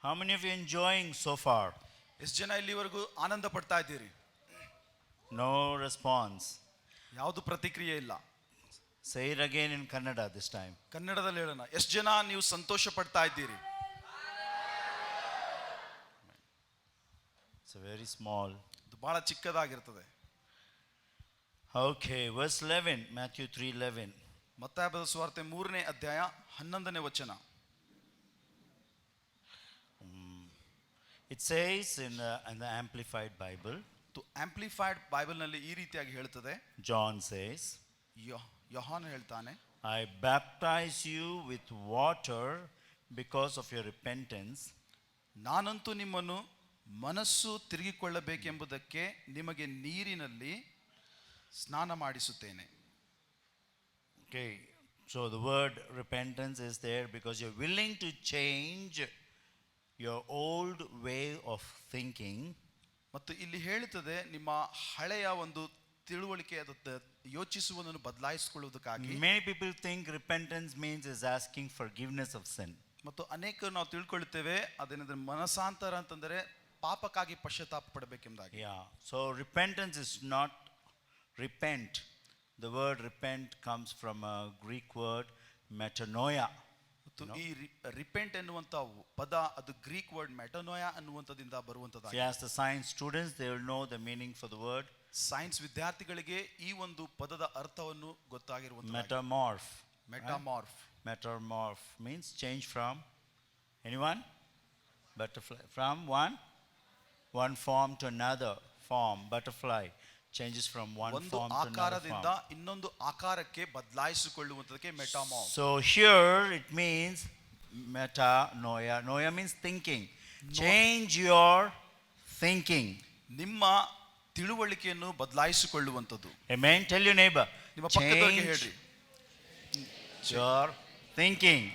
How many of you enjoying so far? ಎಷ್ಟು ಜನ ಇಲ್ಲಿವರೆಗೂ ಆನಂದ ಪಡ್ತಾ ಇದ್ದೀರಿ? No response. ಯಾವುದು ಪ್ರತಿಕ್ರಿಯೆ ಇಲ್ಲ. Say it again in Kannada this time. ಕನ್ನಡದಲ್ಲಿ ಹೇಳೋಣ. ಎಷ್ಟು ಜನ ನೀವು ಸಂತೋಷ ಪಡ್ತಾ ಇದ್ದೀರಿ? It's very small. ಇದು ಬಹಳ ಚಿಕ್ಕದಾಗಿರ್ತದೆ. Okay, verse 11, Matthew 3:11. ಮತ್ತಾಯ ಬರೆದ ಸುವಾರ್ತೆ 3ನೇ ಅಧ್ಯಾಯ 11ನೇ ವಚನ. It says in the Amplified Bible. Amplified Bible ನಲ್ಲಿ ಈ ರೀತಿಯಾಗಿ ಹೇಳ್ತದೆ. John says, ಯೋಹಾನ ಹೇಳ್ತಾನೆ, I baptize you with water because of your repentance. ನಾನಂತೂ ನಿಮ್ಮನ್ನು ಮನಸ್ಸು ತಿರುಗಿಕೊಳ್ಳಬೇಕೆಂಬುದಕ್ಕೆ ನಿಮಗೆ ನೀರಿನಲ್ಲಿ ಸ್ನಾನ ಮಾಡಿಸುತ್ತೇನೆ. Okay, so the word repentance is there because you're willing to change your old way of thinking. ಮತ್ತು ಇಲ್ಲಿ ಹೇಳುತ್ತದೆ ನಿಮ್ಮ ಹಳೆಯ ಒಂದು ತಿಳುವಳಿಕೆ ಯೋಚಿಸುವುದನ್ನು ಬದಲಾಯಿಸಿಕೊಳ್ಳುವುದಕ್ಕಾಗಿ. Many people think repentance means is asking forgiveness of sin. ಮತ್ತು ಅನೇಕರು ನಾವು ತಿಳ್ಕೊಳ್ತೇವೆ ಅದೇನಂದ್ರೆ ಮನಸಾಂತರ ಅಂತಂದ್ರೆ ಪಾಪಕ್ಕಾಗಿ ಪಶ್ಚಾತ್ತಾಪ ಪಡಬೇಕೆಂಬುದಾಗಿ. Yeah, so repentance is not repent. The word repent comes from a Greek word metanoia. ಮತ್ತು ಈ ರಿಪೆಂಟ್ ಎನ್ನುವಂತ ಪದ ಅದು ಗ್ರೀಕ್ ವರ್ಡ್ ಮೆಟನೋಯಾ ಅನ್ನುವಂಥದಿಂದ ಬರುವಂತದ್ದು. Yes, the science students they will know the meaning for the word. Science ವಿದ್ಯಾರ್ಥಿಗಳಿಗೆ ಈ ಒಂದು ಪದದ ಅರ್ಥವನ್ನು ಗೊತ್ತಾಗಿರುವಂತದ್ದು. Metamorph. ಮೆಟಾಮಾರ್ಫ್. Metamorph means change from anyone? Butterfly. From one form to another form. Butterfly changes from one ಒಂದು form to another ಆಕಾರದಿಂದ form. ಇನ್ನೊಂದು ಆಕಾರಕ್ಕೆ ಬದಲಾಯಿಸಿಕೊಳ್ಳುವಂತದಕ್ಕೆ ಮೆಟಾಮಾರ್ಫ್. So here it means metanoia. Noia means thinking. Change your thinking. ನಿಮ್ಮ ತಿಳುವಳಿಕೆಯನ್ನು ಬದಲಾಯಿಸಿಕೊಳ್ಳುವಂತದ್ದು. Amen. Tell your neighbor. ನಿಮ್ಮ ಪಕ್ಕದವರಿಗೆ Change ಹೇಳ್ರಿ. your thinking.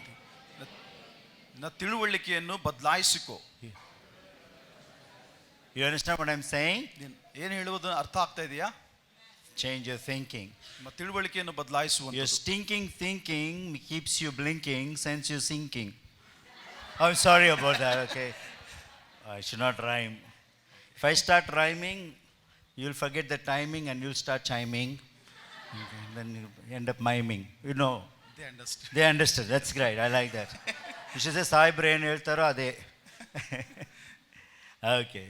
ನನ್ನ ತಿಳುವಳಿಕೆಯನ್ನು ಬದಲಾಯಿಸಿಕೋ. You understand what I'm saying? ಏನು ಹೇಳುವುದು ಅರ್ಥ ಆಗ್ತಾ ಇದೆಯಾ? Change your thinking. ನಿಮ್ಮ ತಿಳುವಳಿಕೆಯನ್ನು ಬದಲಾಯಿಸುವಂತದ್ದು. Your stinking thinking keeps you blinking, sends you sinking. I'm sorry about that, okay? I should not rhyme. If I start rhyming, you'll forget the timing and you'll start chiming. And then you end up miming. You know. They understood. That's great. I like that. You should say, Sai brain heltaro ade. Okay.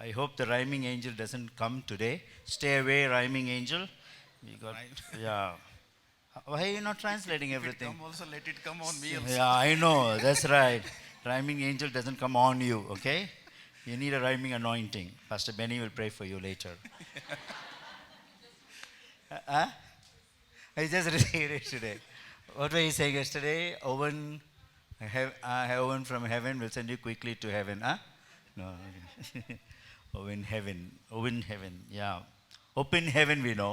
I hope the rhyming angel doesn't come today. Stay away, rhyming angel. You got, yeah. Why are you not translating everything? Also let it come on me. Yeah, I know. That's right. Rhyming angel doesn't come on you, okay? You need a rhyming anointing. Pastor Benny will pray for you later. I just received it today. What were you saying yesterday? Owen from heaven will send you quickly to heaven, huh? No. Owen heaven, yeah. Open heaven we know.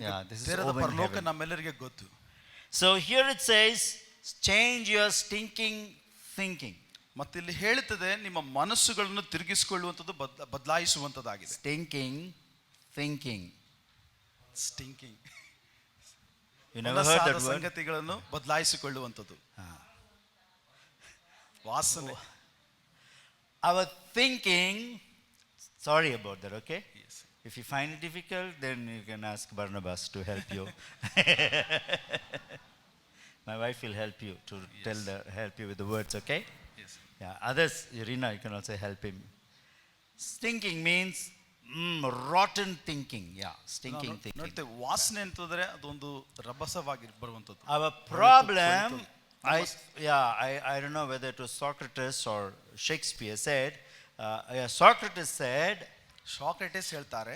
Yeah, this is open ಪರಲೋಕ heaven. ನಮ್ಮೆಲ್ಲರಿಗೆ ಗೊತ್ತು. So here it says, change your stinking thinking. ಮತ್ತಿಲ್ಲಿ ಹೇಳುತ್ತದೆ ನಿಮ್ಮ ಮನಸ್ಸುಗಳನ್ನು ತಿರುಗಿಸಿಕೊಳ್ಳುವಂಥದ್ದು ಬದಲಾಯಿಸುವಂಥದ್ದಾಗಿದೆ. Stinking thinking. Stinking. You never heard that word? ಸಂಗತಿಗಳನ್ನು ಬದಲಾಯಿಸಿಕೊಳ್ಳುವಂಥದ್ದು. ವಾಸನೆ. Our thinking, sorry about that, okay? Yes. If you find it difficult, then you can ask Barnabas to help you. My wife will help you to help you with the words, okay? Yes. Yeah, others, Irina, you can also help him. Stinking means rotten thinking. Yeah, stinking thinking. ನೋಡ್ತೆ ವಾಸನೆ ಅಂತಂದ್ರೆ ಅದೊಂದು ರಭಸವಾಗಿ ಬರುವಂಥದ್ದು. Our problem, I don't know whether it was Socrates or Shakespeare said, Socrates said, Socrates ಹೇಳ್ತಾರೆ,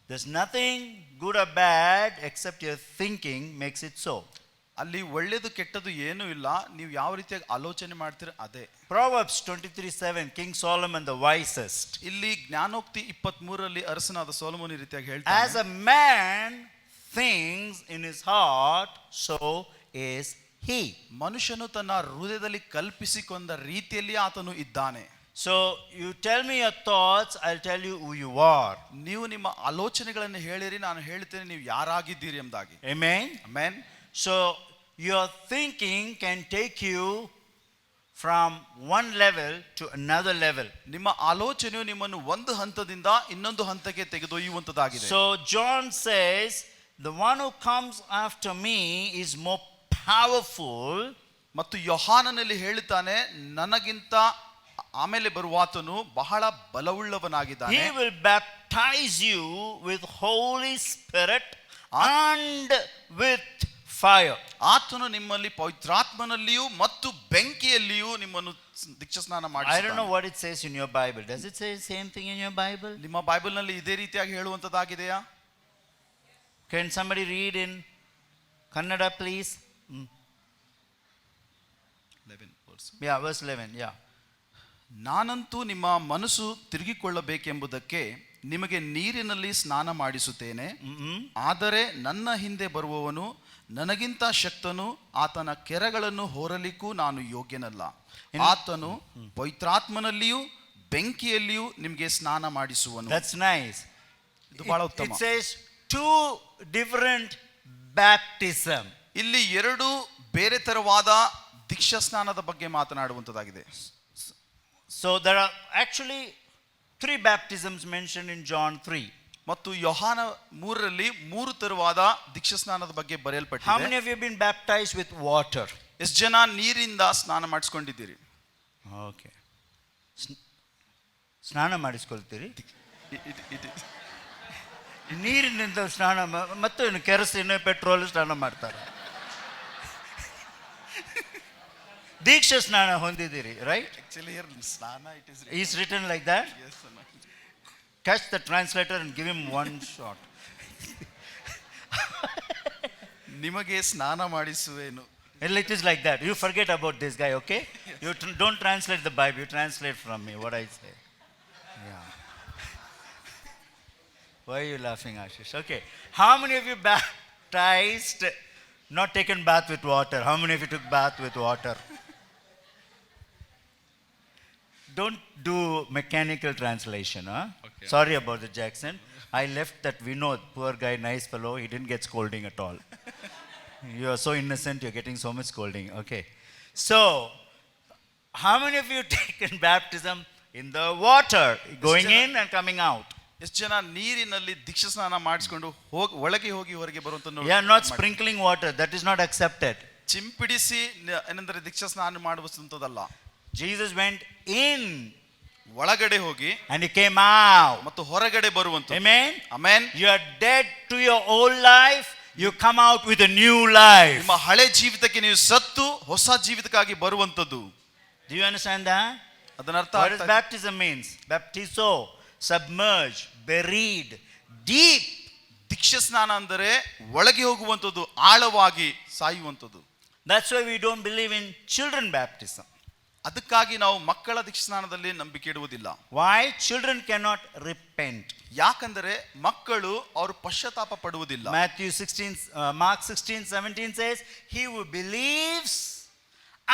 there's nothing good or bad except your thinking makes it so. ಅಲ್ಲಿ ಒಳ್ಳೇದು ಕೆಟ್ಟದ್ದು ಏನೂ ಇಲ್ಲ, ನೀವು ಯಾವ ರೀತಿಯಾಗಿ ಆಲೋಚನೆ ಮಾಡ್ತೀರ ಅದೇ. Proverbs 23:7, King Solomon the wisest. ಇಲ್ಲಿ ಜ್ಞಾನೋಕ್ತಿ 23ರಲ್ಲಿ ಅರಸನಾದ ಸೊಲೊಮೋನ ಈ ರೀತಿಯಾಗಿ ಹೇಳ್ತಾನೆ, As a man thinks in his heart, so is he. ಮನುಷ್ಯನು ತನ್ನ ಹೃದಯದಲ್ಲಿ ಕಲ್ಪಿಸಿಕೊಂಡ ರೀತಿಯಲ್ಲಿ ಆತನು ಇದ್ದಾನೆ. So you tell me your thoughts, I'll tell you who you are. ನೀವು ನಿಮ್ಮ ಆಲೋಚನೆಗಳನ್ನು ಹೇಳಿರಿ, ನಾನು ಹೇಳ್ತೇನೆ ನೀವು ಯಾರಾಗಿದ್ದೀರಿ ಎಂಬುದಾಗಿ. Amen. Amen. So your thinking can take you from one level to another level. ನಿಮ್ಮ ಆಲೋಚನೆಯು ನಿಮ್ಮನ್ನು ಒಂದು ಹಂತದಿಂದ ಇನ್ನೊಂದು ಹಂತಕ್ಕೆ ತೆಗೆದೊಯ್ಯುವಂತದ್ದಾಗಿದೆ. So John says, the one who comes after me is more powerful. ಮತ್ತು ಯೋಹಾನನಲ್ಲಿ ಹೇಳುತ್ತಾನೆ, ನನಗಿಂತ ಆಮೇಲೆ ಬರುವಾತನು ಬಹಳ ಬಲವುಳ್ಳವನಾಗಿದ್ದಾನೆ. He will baptize you with Holy Spirit and with fire. ಆತನು ನಿಮ್ಮಲ್ಲಿ ಪವಿತ್ರಾತ್ಮನಲ್ಲಿಯೂ ಮತ್ತು ಬೆಂಕಿಯಲ್ಲಿಯೂ ನಿಮ್ಮನ್ನು ದೀಕ್ಷಾಸ್ನಾನ I don't know ಮಾಡಿಸುತ್ತಾನೆ. what it says in your Bible. Does it say the same thing in your Bible? ನಿಮ್ಮ ಬೈಬಲ್ನಲ್ಲಿ ಇದೇ ರೀತಿಯಾಗಿ ಹೇಳುವಂತದ್ದಾಗಿದೆಯಾ? Can somebody read in Kannada, please? Yeah, verse 11. Yeah. ನಾನಂತೂ ನಿಮ್ಮ ಮನಸ್ಸು ತಿರುಗಿಕೊಳ್ಳಬೇಕೆಂಬುದಕ್ಕೆ ನಿಮಗೆ ನೀರಿನಲ್ಲಿ ಸ್ನಾನ ಮಾಡಿಸುತ್ತೇನೆ. ಆದರೆ ನನ್ನ ಹಿಂದೆ ಬರುವವನು ನನಗಿಂತ ಶಕ್ತನು, ಆತನ ಕೆರಗಳನ್ನು ಹೊರಲಿಕ್ಕೂ ನಾನು ಯೋಗ್ಯನಲ್ಲ. ಆತನು ಪವಿತ್ರಾತ್ಮನಲ್ಲಿಯೂ ಬೆಂಕಿಯಲ್ಲಿಯೂ ನಿಮಗೆ ಸ್ನಾನ ಮಾಡಿಸುವನು. That's nice. ಇದು ಬಹಳ ಉತ್ತಮ. It says two different baptism. ಇಲ್ಲಿ ಎರಡು ಬೇರೆ ತರವಾದ ದೀಕ್ಷಾ ಸ್ನಾನದ ಬಗ್ಗೆ ಮಾತನಾಡುವಂತದ್ದಾಗಿದೆ. So there are actually three baptisms mentioned in John 3. ಮತ್ತು ಯೋಹಾನ 3ರಲ್ಲಿ ಮೂರು ತರವಾದ ದೀಕ್ಷಾ ಸ್ನಾನದ ಬಗ್ಗೆ How ಬರೆಯಲ್ಪಟ್ಟಿದೆ. many of you have been baptized with water? ಎಷ್ಟು ಜನ ನೀರಿಂದ ಸ್ನಾನ ಮಾಡಿಸ್ಕೊಂಡಿದ್ದೀರಿ? Okay. ಸ್ನಾನ ಮಾಡಿಸ್ಕೊಳ್ತೀರಿ? ನೀರಿನಿಂದ ಸ್ನಾನ ಮತ್ತು ಕೆರಸಿನ ಪೆಟ್ರೋಲ್ ಸ್ನಾನ ಮಾಡ್ತಾರೆ. ದೀಕ್ಷಾ ಸ್ನಾನ ಹೊಂದಿದ್ದೀರಿ, ರೈಟ್? Actually here ಸ್ನಾನ it is Is written like that? yes sir. Catch the translator and give him one shot. ನಿಮಗೆ ಸ್ನಾನ ಮಾಡಿಸುವೆನು. It is like that. You forget about this guy, okay? Yes. You don't translate the Bible. You translate from me what I say. Yeah. Why are you laughing, Ashish? Okay. How many of you baptized, not taken bath with water? How many of you took bath with water? Don't do mechanical translation, huh? Okay. Sorry about the Jackson. I left that Vinod, poor guy, nice fellow. He didn't get scolding at all. You are so innocent, you're getting so much scolding. Okay. So, how many of you taken baptism in the water, going in and coming out? ಎಷ್ಟು ಜನ ನೀರಿನಲ್ಲಿ ದೀಕ್ಷಾ ಸ್ನಾನ ಮಾಡಿಸ್ಕೊಂಡು ಒಳಗೆ ಹೋಗಿ ಹೊರಗೆ ಬರುವಂತ Yeah, not sprinkling water. That is not accepted. ಚಿಂಪಿಡಿಸಿ ಏನಂದ್ರೆ ದೀಕ್ಷಾ ಸ್ನಾನ ಮಾಡುವಂತದಲ್ಲ. Jesus went in ಒಳಗಡೆ ಹೋಗಿ and he came out. ಮತ್ತು ಹೊರಗಡೆ ಬರುವಂತ. Amen. Amen. You are dead to your old life. You come out with a new life. ನಿಮ್ಮ ಹಳೆ ಜೀವಿತಕ್ಕೆ ನೀವು ಸತ್ತು ಹೊಸ ಜೀವಿತಕ್ಕಾಗಿ ಬರುವಂತದ್ದು. Do you understand that? ಅದರ ಅರ್ಥ What does baptism means? Baptizo, submerge, buried, deep. ದೀಕ್ಷಾ ಸ್ನಾನ ಅಂದರೆ ಒಳಗೆ ಹೋಗುವಂತದ್ದು, ಆಳವಾಗಿ ಸಾಯುವಂತದ್ದು. That's why we don't believe in children baptism. ಅದಕ್ಕಾಗಿ ನಾವು ಮಕ್ಕಳ ದೀಕ್ಷಾ ಸ್ನಾನದಲ್ಲಿ ನಂಬಿಕೆ ಇಡುವುದಿಲ್ಲ. Why? Children cannot repent. ಯಾಕಂದರೆ ಮಕ್ಕಳು ಅವರು ಪಶ್ಚಾತ್ತಾಪ ಪಡುವುದಿಲ್ಲ. Mark 16:17 says, he who believes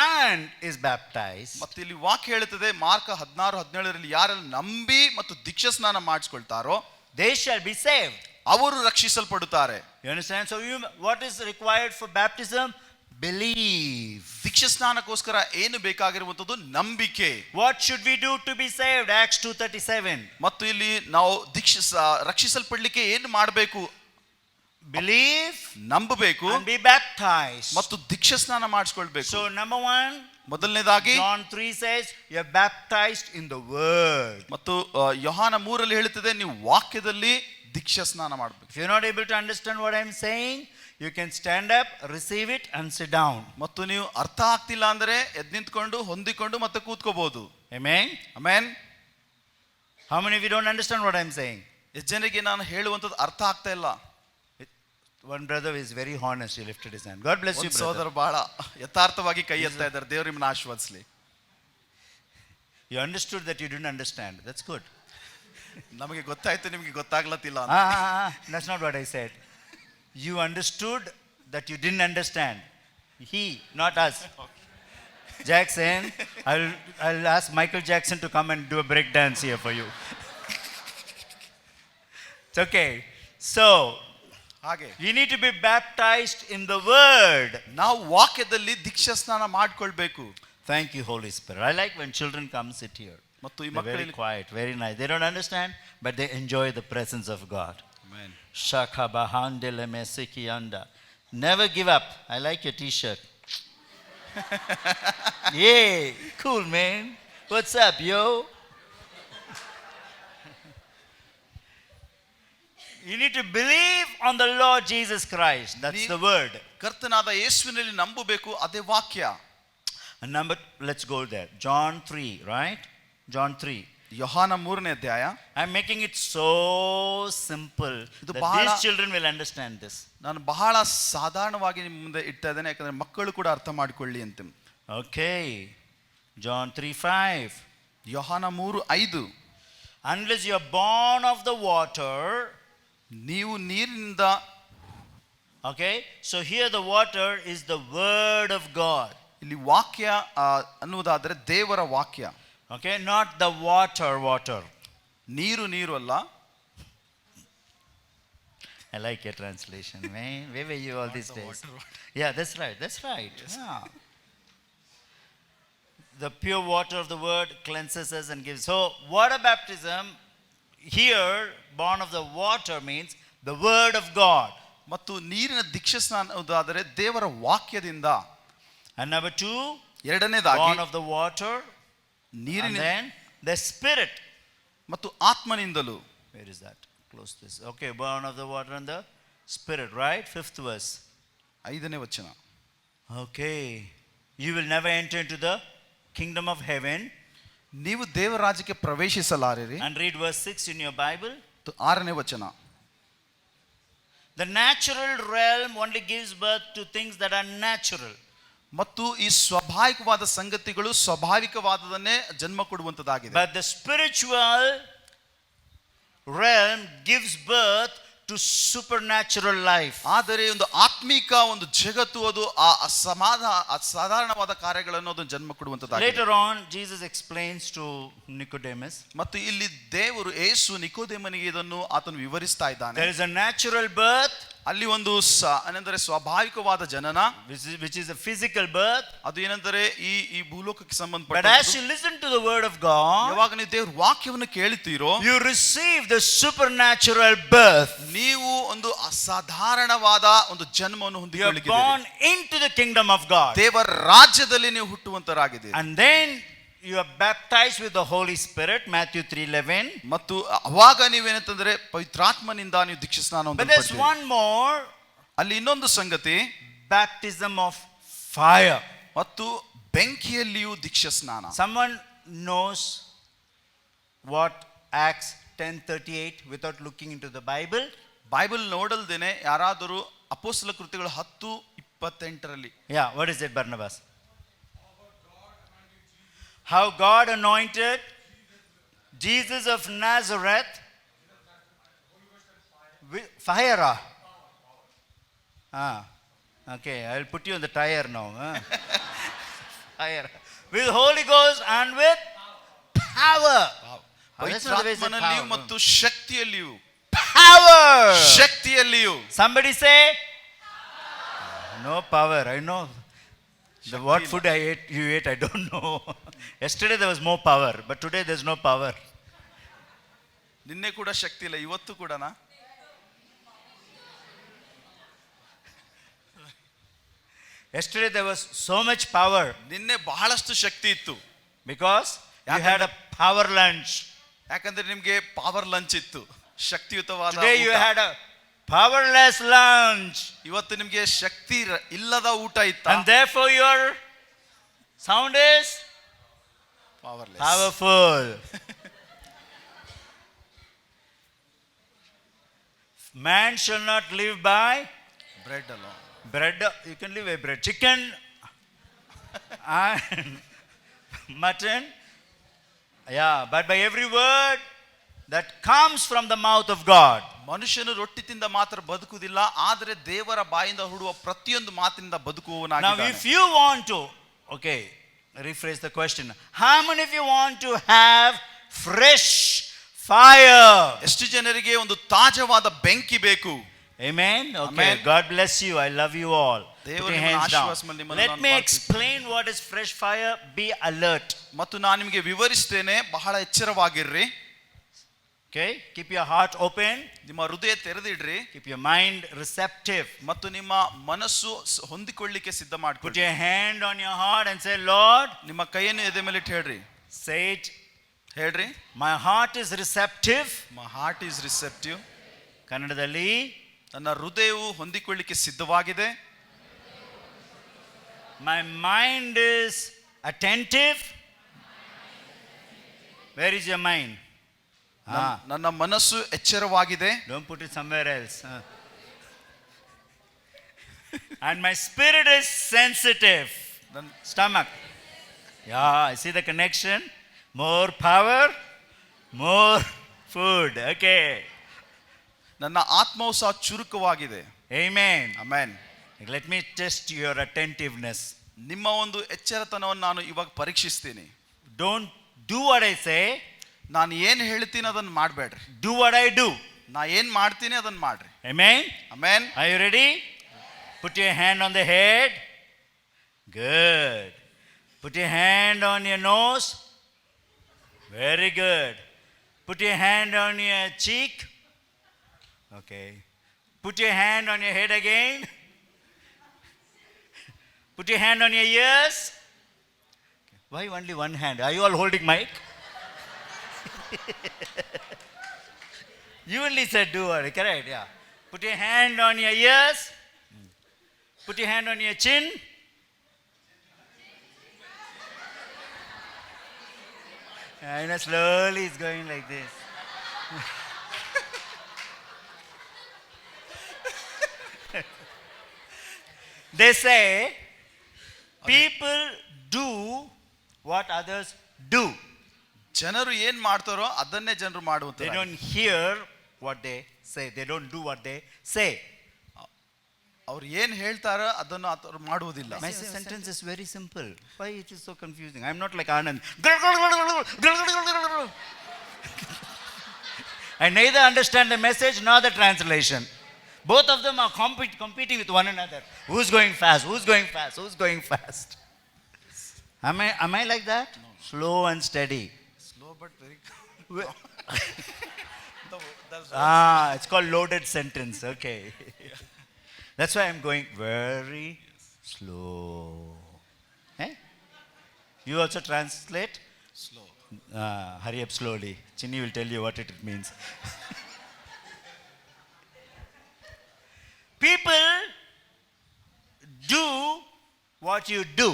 and is baptized. ಮತ್ತೆ ಇಲ್ಲಿ ವಾಕ್ಯ ಹೇಳುತ್ತದೆ ಮಾರ್ಕ 16:17ರಲ್ಲಿ ಯಾರೆಲ್ಲ ನಂಬಿ ಮತ್ತು ದೀಕ್ಷಾ ಸ್ನಾನ ಮಾಡಿಸಿಕೊಳ್ತಾರೋ they shall be saved. ಅವರು ರಕ್ಷಿಸಲ್ಪಡುತ್ತಾರೆ. You understand? So what is required for baptism? Believe. ದೀಕ್ಷಾ ಸ್ನಾನಕ್ಕೋಸ್ಕರ ಏನು ಬೇಕಾಗಿರುವಂತದ್ದು? ನಂಬಿಕೆ. What should we do to be saved? Acts 2:37. ಮತ್ತು ಇಲ್ಲಿ ನಾವು ರಕ್ಷಿಸಲ್ಪಡಲಿಕ್ಕೆ ಏನು ಮಾಡಬೇಕು? Believe, ನಂಬಬೇಕು and be baptized. ಮತ್ತು ದೀಕ್ಷಾ ಸ್ನಾನ ಮಾಡಿಸಿಕೊಳ್ಳಬೇಕು. So number 1, ಮೊದಲನೇದಾಗಿ John 3 says you are baptized in the word. ಮತ್ತು ಯೋಹಾನ 3ರಲ್ಲಿ ಹೇಳುತ್ತದೆ ನೀವು ವಾಕ್ಯದಲ್ಲಿ ದೀಕ್ಷಾ ಸ್ನಾನ ಮಾಡಬೇಕು. If you're not able to understand what I'm saying, you can stand up, receive it and sit down. ಮತ್ತು ನೀವು ಅರ್ಥ ಆಗ್ತಿಲ್ಲ ಅಂದ್ರೆ ಎದ್ದು ನಿಂತ್ಕೊಂಡು ಹೊಂದಿಕೊಂಡು ಮತ್ತೆ ಕೂತ್ಕೋಬಹುದು. Amen. Amen. How many of you don't understand what I'm saying? ಎಷ್ಟು ಜನರಿಗೆ ನಾನು ಹೇಳುವಂತದ್ದು ಅರ್ಥ ಆಗ್ತಾ ಇಲ್ಲ? One brother is very honest. He lifted his hand. God bless you, brother. ಸಹೋದರ ಬಹಳ ಯಥಾರ್ಥವಾಗಿ ಕೈ ಎತ್ತಾ ಇದ್ದಾರೆ. ದೇವರು ನಿಮ್ಮನ್ನ ಆಶೀರ್ವದಿಸಲಿ. You understood that you didn't understand. That's good. ನಮಗೆ ಗೊತ್ತಾಯ್ತು, ನಿಮಗೆ ಗೊತ್ತಾಗ್ಲತ್ತಿಲ್ಲ. That's not what I said. You understood that you didn't understand. He, not us. Jackson, I'll ask Michael Jackson to come and do a break dance here for you. It's okay. So, ಹಾಗೆ you need to be baptized in the word. ನಾವು ವಾಕ್ಯದಲ್ಲಿ ದೀಕ್ಷಾ ಸ್ನಾನ ಮಾಡ್ಕೊಳ್ಬೇಕು. Thank you, Holy Spirit. I like when children come sit here. ಮತ್ತು ಈ They're very ಮಕ್ಕಳಿಗೆ quiet, very nice. They don't understand, but they enjoy the presence of God. Amen. Shaka bahandele mesikiyanda. Never give up. I like your t-shirt. Yay, cool man. What's up, yo? You need to believe on the Lord Jesus Christ. That's the word. ಕರ್ತನಾದ ಯೇಸುವಿನಲ್ಲಿ ನಂಬಬೇಕು, ಅದೇ ವಾಕ್ಯ. And number, let's go there. John 3, right? John 3. ಯೋಹಾನ 3ನೇ ಅಧ್ಯಾಯ. I'm making it so simple that these children will understand this. ನಾನು ಬಹಳ ಸಾಧಾರಣವಾಗಿ ನಿಮ್ಮ ಮುಂದೆ ಇಡ್ತಾ ಇದ್ದೇನೆ, ಯಾಕಂದ್ರೆ ಮಕ್ಕಳು ಕೂಡ ಅರ್ಥ ಮಾಡಿಕೊಳ್ಳಿ ಅಂತ. Okay. John 3:5. ಯೋಹಾನ 3:5. Unless you are born of the water. ನೀವು ನೀರಿನಿಂದ. Okay. So here the water is the word of God. ಇಲ್ಲಿ ವಾಕ್ಯ ಅನ್ನುವುದಾದರೆ ದೇವರ ವಾಕ್ಯ. Okay, not the water. ನೀರು ಅಲ್ಲ. I like your translation, man. Where were you all these days? Yeah, that's right. Yes. Yeah. The pure water of the word cleanses us and gives. So, water baptism here, born of the water, means the word of God. ಮತ್ತು ನೀರಿನ ದೀಕ್ಷಾಸ್ನಾನ ಅನ್ನುವುದಾದರೆ ದೇವರ ವಾಕ್ಯದಿಂದ. And number 2, ಎರಡನೇದಾಗಿ born of the water, ನೀರಿನ, and then the spirit. ಮತ್ತು ಆತ್ಮನಿಂದಲೂ. Where is that? Close this. Okay, born of the water and the spirit, right? 5th verse. 5ನೇ ವಚನ. Okay. You will never enter into the kingdom of heaven. ನೀವು ದೇವರ ರಾಜ್ಯಕ್ಕೆ ಪ್ರವೇಶಿಸಲಾರಿರಿ. And read verse 6 in your Bible. 6ನೇ ವಚನ. The natural realm only gives birth to things that are natural. ಮತ್ತು ಈ ಸ್ವಾಭಾವಿಕವಾದ ಸಂಗತಿಗಳು ಸ್ವಾಭಾವಿಕವಾದದನ್ನೇ ಜನ್ಮ ಕೊಡುವಂತದ್ದಾಗಿದೆ. But the spiritual realm gives birth to supernatural life. ಆದರೆ ಒಂದು ಆತ್ಮಿಕ ಒಂದು ಜಗತ್ತು ಅದು ಅಸಾಧಾರಣವಾದ ಕಾರ್ಯಗಳನ್ನು ಅದು ಜನ್ಮ ಕೊಡುವಂತದ್ದಾಗಿದೆ. Later on Jesus explains to Nicodemus. ಮತ್ತು ಇಲ್ಲಿ ದೇವರು ಯೇಸು ನಿಕೋದೇಮನಿಗೆ ಇದನ್ನು ಆತನು ವಿವರಿಸ್ತಾ ಇದ್ದಾನೆ. There is a natural birth. ಅಲ್ಲಿ ಒಂದು ಏನೆಂದರೆ ಸ್ವಾಭಾವಿಕವಾದ ಜನನ, which is a physical birth. ಅದು ಏನೆಂದರೆ ಈ ಭೂಲೋಕಕ್ಕೆ ಸಂಬಂಧಪಟ್ಟ. But as you listen to the word of God, ಯಾವಾಗ ನೀವು ದೇವರ ವಾಕ್ಯವನ್ನು ಕೇಳುತ್ತೀರೋ, you receive the supernatural birth. ನೀವು ಒಂದು ಅಸಾಧಾರಣವಾದ ಒಂದು ಜನ್ಮವನ್ನು ಹೊಂದಿಕೊಳ್ಳಿದ್ದೀರಿ. You are born into the kingdom of God. ದೇವರ ರಾಜ್ಯದಲ್ಲಿ ನೀವು ಹುಟ್ಟುವಂತರಾಗಿದ್ದೀರಿ. And then you are baptized with the Holy Spirit, Matthew 3:11. ಮತ್ತು ಅವಾಗ ನೀವೇನಂತಂದ್ರೆ ಪವಿತ್ರಾತ್ಮನಿಂದ ನೀವು ದೀಕ್ಷಾಸ್ನಾನವನ್ನು But there's ಪಡೆದಿರಿ. one more. ಅಲ್ಲಿ ಇನ್ನೊಂದು ಸಂಗತಿ, baptism of fire. ಮತ್ತು ಬೆಂಕಿಯಲ್ಲಿಯೂ ದೀಕ್ಷಾಸ್ನಾನ. Someone knows what Acts 10:38 without looking into the Bible? Bible ನೋಡಲ್ದೇನೆ ಯಾರಾದರೂ ಅಪೊಸ್ತಲ ಕೃತ್ಯಗಳು 10:28ರಲ್ಲಿ. Yeah, what is it, Barnabas? How God anointed Jesus of Nazareth with fire. Okay, I'll put you on the tire now. Fire. With Holy Ghost and with power. ಪವಿತ್ರಾತ್ಮನಲ್ಲಿಯೂ ಮತ್ತು ಶಕ್ತಿಯಲ್ಲಿಯೂ. Power. ಶಕ್ತಿಯಲ್ಲಿಯೂ. Somebody say no power. I know. What food you ate, I don't know. Yesterday there was more power, but today there's no power. ನಿನ್ನೆ ಕೂಡ ಶಕ್ತಿ ಇಲ್ಲ, ಇವತ್ತು ಕೂಡನಾ? Yesterday there was so much power. ನಿನ್ನೆ ಬಹಳಷ್ಟು ಶಕ್ತಿ ಇತ್ತು. Because you had a power lunch. ಯಾಕಂದ್ರೆ ನಿಮಗೆ power lunch ಇತ್ತು, ಶಕ್ತಿಯುತವಾದ. Today you had a powerless lunch. ಇವತ್ತು ನಿಮಗೆ ಶಕ್ತಿ ಇಲ್ಲದ ಊಟ ಇತ್ತು. And therefore your sound is powerless. Powerful. Man shall not live by bread alone. Bread, you can live by bread. Chicken and mutton. Yeah, but by every word that comes from the mouth of God. ಮನುಷ್ಯನು ರೊಟ್ಟಿ ತಿಂದ ಮಾತ್ರ ಬದುಕುವುದಿಲ್ಲ, ಆದರೆ ದೇವರ ಬಾಯಿಂದ ಹೊರಡುವ ಪ್ರತಿಯೊಂದು ಮಾತಿನಿಂದ ಬದುಕುವವನಾಗಿದ್ದಾನೆ. Now if you want to, okay, rephrase the question. How many of you want to have fresh fire? ಎಷ್ಟು ಜನರಿಗೆ ಒಂದು ತಾಜಾವಾದ ಬೆಂಕಿ ಬೇಕು? Amen. Okay. Amen. God bless you. I love you all. ದೇವರು your ನಿಮ್ಮನ್ನು hands down. ಆಶೀರ್ವಾದ ಮಾಡಿ ನಿಮ್ಮನ್ನು Let ನಾನು me ಬಾಳ್ತಿದ್ದೀನಿ. explain what is fresh fire. Be alert. ಮತ್ತು ನಾನು ನಿಮಗೆ ವಿವರಿಸ್ತೇನೆ, ಬಹಳ ಎಚ್ಚರವಾಗಿರ್ರಿ. Okay? Keep your heart open. ನಿಮ್ಮ ಹೃದಯ ತೆರೆದಿಡ್ರಿ. Keep your mind receptive. ಮತ್ತು ನಿಮ್ಮ ಮನಸ್ಸು ಹೊಂದಿಕೊಳ್ಳಿಕ್ಕೆ ಸಿದ್ಧ Put ಮಾಡ್ಕೊಳ್ಳಿ. your hand on your heart and say, Lord, ನಿಮ್ಮ ಕೈಯನ್ನು ಎದೆ ಮೇಲೆ ಇಟ್ಟು ಹೇಳ್ರಿ. say it. ಹೇಳ್ರಿ, My heart is receptive. my heart is receptive. ಕನ್ನಡದಲ್ಲಿ ನನ್ನ ಹೃದಯವು ಹೊಂದಿಕೊಳ್ಳಿಕ್ಕೆ ಸಿದ್ಧವಾಗಿದೆ. my mind is attentive. Where is your mind? ನನ್ನ ಮನಸ್ಸು ಎಚ್ಚರವಾಗಿದೆ. Don't put it somewhere else. And my spirit is sensitive. Stomach. Yeah, I see the connection. More power, more food. Okay. ನನ್ನ ಆತ್ಮವು ಸಹ ಚುರುಕವಾಗಿದೆ. Amen. Amen. Let me test your attentiveness. ನಿಮ್ಮ ಒಂದು ಎಚ್ಚರತನವನ್ನು ನಾನು ಇವಾಗ ಪರೀಕ್ಷಿಸ್ತೀನಿ. Don't do what I say. ನಾನು ಏನು ಹೇಳ್ತೀನಿ ಅದನ್ನು ಮಾಡಬೇಡ್ರಿ. Do what I do. ನಾ ಏನು ಮಾಡ್ತೀನಿ ಅದನ್ನು ಮಾಡ್ರಿ. Amen. Amen. Are you ready? Put your hand on the head. Good. Put your hand on your nose. Very good. Put your hand on your cheek. Okay. Put your hand on your head again. Put your hand on your ears. Why only one hand? Are you all holding mic? You only said do what, correct? Yeah. Put your hand on your ears. Put your hand on your chin. I know slowly it's going like this. They say people do what others do. ಜನರು ಏನು ಮಾಡ್ತಾರೋ ಅದನ್ನೇ ಜನರು They ಮಾಡುವಂತಾರೆ. don't hear what they say. They don't do what they say. ಅವ್ರು ಏನು ಹೇಳ್ತಾರೋ ಅದನ್ನು ಅವರು ಮಾಡುವುದಿಲ್ಲ. My sentence is very simple. Why it is so confusing? I'm not like Anand. I neither understand the message nor the translation. Both of them are competing with one another. Who's going fast? Who's going fast? Who's going fast? Am I like that? No. Slow and steady. Slow but very It's called loaded sentence. Okay. That's why I'm going very slow. Eh? You also translate? slow. Hurry up slowly. Chinni will tell you what it means. People do what you do.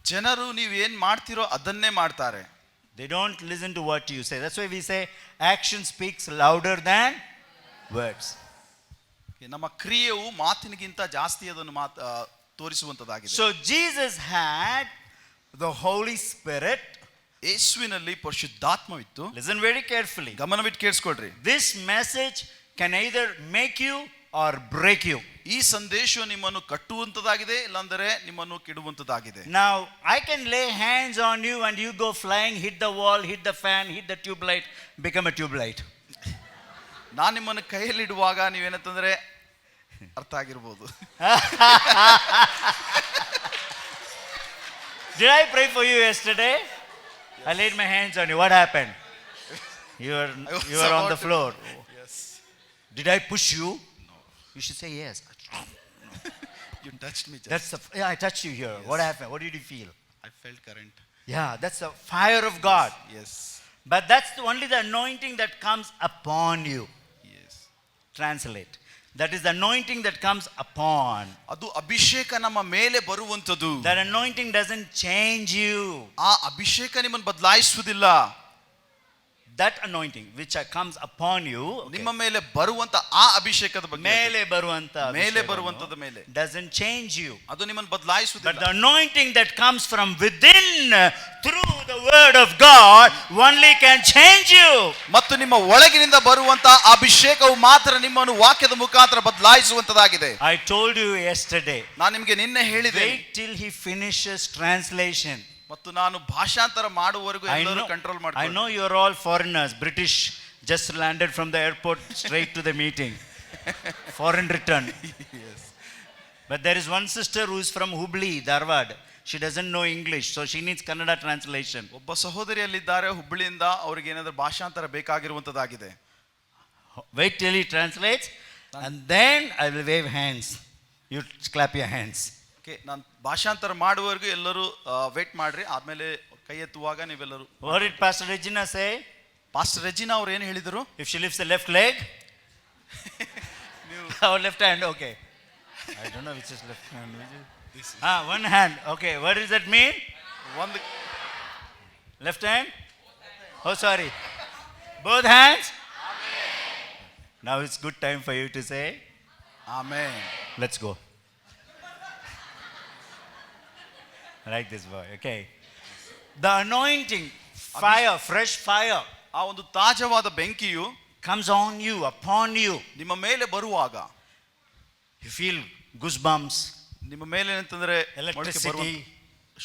ಜನರು ನೀವು ಏನು ಮಾಡ್ತಿರೋ ಅದನ್ನೇ ಮಾಡ್ತಾರೆ. They don't listen to what you say. That's why we say action speaks louder than words. ನಮ್ಮ ಕ್ರಿಯೆಯು ಮಾತಿನಗಿಂತ ಜಾಸ್ತಿ ಅದನ್ನು ತೋರಿಸುವಂತದ್ದಾಗಿದೆ. So Jesus had the Holy Spirit. ಯೇಸುವಿನಲ್ಲಿ ಪರಿಶುದ್ಧಾತ್ಮವಿತ್ತು. Listen very carefully. ಗಮನವಿಟ್ಟು ಕೇಳಿಸ್ಕೊಳ್ರಿ. This message can either make you or break you. ಈ ಸಂದೇಶವು ನಿಮ್ಮನ್ನು ಕಟ್ಟುವಂತದಾಗಿದೆ, ಇಲ್ಲಾಂದರೆ ನಿಮ್ಮನ್ನು ಕೆಡುವಂತದಾಗಿದೆ. Now I can lay hands on you and you go flying, hit the wall, hit the fan, hit the tube light, become a tube light. ನಾನು ನಿಮ್ಮನ್ನು ಕೈಯಲ್ಲಿ ಇಡುವಾಗ ನೀವೇನಂತಂದ್ರೆ ಅರ್ಥ ಆಗಿರ್ಬೋದು. Did I pray for you yesterday? Yes. I laid my hands on you. What happened? You were on the floor. Yes. Did I push you? No. You should say yes. You touched me just. Yeah, I touched you here. Yes. What happened? What did you feel? I felt current. Yeah, that's the fire of God. Yes. But that's only the anointing that comes upon you. Yes. Translate. That is the anointing that comes upon. ಅದು ಅಭಿಷೇಕ ನಮ್ಮ ಮೇಲೆ ಬರುವಂತದ್ದು. That anointing doesn't change you. ಆ ಅಭಿಷೇಕ ನಿಮ್ಮನ್ನು ಬದಲಾಯಿಸುವುದಿಲ್ಲ. That anointing which comes upon you, ನಿಮ್ಮ ಮೇಲೆ ಬರುವಂತ ಆ ಅಭಿಷೇಕದ ಬಗ್ಗೆ, ಮೇಲೆ ಬರುವಂತದ ಮೇಲೆ doesn't change you. ಅದು ನಿಮ್ಮನ್ನು ಬದಲಾಯಿಸುವುದಿಲ್ಲ. But the anointing that comes from within through the word of God only can change you. ಮತ್ತು ನಿಮ್ಮ ಒಳಗಿನಿಂದ ಬರುವಂತ ಅಭಿಷೇಕವು ಮಾತ್ರ ನಿಮ್ಮನ್ನು ವಾಕ್ಯದ ಮುಖಾಂತರ ಬದಲಾಯಿಸುವಂತದಾಗಿದೆ. I told you yesterday. ನಾನು ನಿಮಗೆ ನಿನ್ನೆ ಹೇಳಿದೆ. Wait till he finishes translation. ಮತ್ತು ನಾನು ಭಾಷಾಂತರ ಮಾಡುವವರೆಗೂ ಎಲ್ಲರೂ ಕಂಟ್ರೋಲ್ ಮಾಡ್ತಾರೆ. I know you are all foreigners. British just landed from the airport straight to the meeting. Foreign return. Yes. But there is one sister who is from Hubli, Dharwad. She doesn't know English, so she needs Kannada translation. ಒಬ್ಬ ಸಹೋದರಿಯಲ್ಲಿದ್ದಾರೆ ಹುಬ್ಬಳ್ಳಿಯಿಂದ, ಅವ್ರಿಗೆ ಏನಾದರೂ ಭಾಷಾಂತರ ಬೇಕಾಗಿರುವಂತದ್ದಾಗಿದೆ. Wait till he translates, and then I will wave hands. You clap your hands. Okay, ನಾನು ಭಾಷಾಂತರ ಮಾಡುವವರೆಗೂ ಎಲ್ಲರೂ wait ಮಾಡ್ರಿ, ಆದ್ಮೇಲೆ ಕೈ ಎತ್ತುವಾಗ ನೀವೆಲ್ಲರೂ. What did Pastor Regina say? Pastor Regina ಅವ್ರು ಏನು ಹೇಳಿದರು? If she lifts the left leg, or left hand, okay. I don't know which is left hand. One hand. Okay, what does that mean? ಒಂದು Left hand? Oh, sorry. Both hands? Now it's good time for you to say, amen. let's go. I like this boy, okay. The anointing, fire, fresh fire ಆ ಒಂದು ತಾಜವಾದ ಬೆಂಕಿಯು comes on you, upon you. ನಿಮ್ಮ ಮೇಲೆ ಬರುವಾಗ You feel goosebumps, ನಿಮ್ಮ ಮೇಲೆ ಏನಂತಂದ್ರೆ electricity,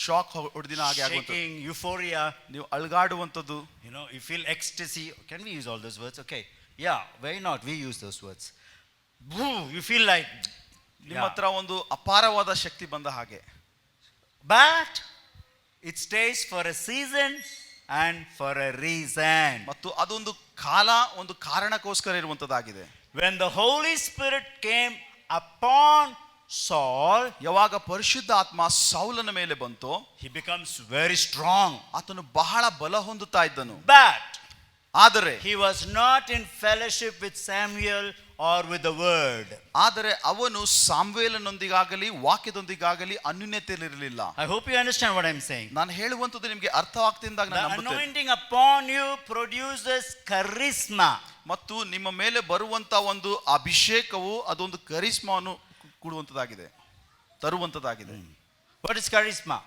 shock ಹೊಡೆದಿನ ಹಾಗೆ ಆಗುವಂಥದ್ದು, shaking, euphoria. ನೀವು ಅಲ್ಗಾಡುವಂಥದ್ದು. You know, you feel ecstasy. Can we use all those words? Okay. Yeah, why not? We use those words. You feel like, ನಿಮ್ಮ ಹತ್ರ ಒಂದು ಅಪಾರವಾದ ಶಕ್ತಿ ಬಂದ ಹಾಗೆ. but it stays for a season and for a reason. ಮತ್ತು ಅದೊಂದು ಕಾಲ, ಒಂದು ಕಾರಣಕ್ಕೋಸ್ಕರ ಇರುವಂತದ್ದಾಗಿದೆ. When the Holy Spirit came upon Saul, ಯಾವಾಗ ಪರಿಶುದ್ಧ ಆತ್ಮ ಸೌಲನ ಮೇಲೆ ಬಂತು, he becomes very strong. ಆತನು ಬಹಳ ಬಲ ಹೊಂದುತ್ತಾ ಇದ್ದನು. But ಆದರೆ he was not in fellowship with Samuel or with the word. ಆದರೆ ಅವನು ಸಾಮ್ವೇಲನೊಂದಿಗಾಗಲಿ ವಾಕ್ಯದೊಂದಿಗಾಗಲಿ ಅನ್ಯೋನ್ಯತೆಯಲ್ಲಿರಲಿಲ್ಲ. I hope you understand what I'm saying. ನಾನು ಹೇಳುವಂಥದ್ದು ನಿಮಗೆ ಅರ್ಥವಾಗ್ತಿದ್ದಾಗ The ನಾನು ನಂಬುತ್ತೇನೆ. anointing upon you produces charisma. ಮತ್ತು ನಿಮ್ಮ ಮೇಲೆ ಬರುವಂತ ಒಂದು ಅಭಿಷೇಕವು ಅದೊಂದು ಕರಿಸ್ಮಾವನ್ನು ಕೊಡುವಂತದ್ದಾಗಿದೆ, ತರುವಂತದ್ದಾಗಿದೆ. What is charisma?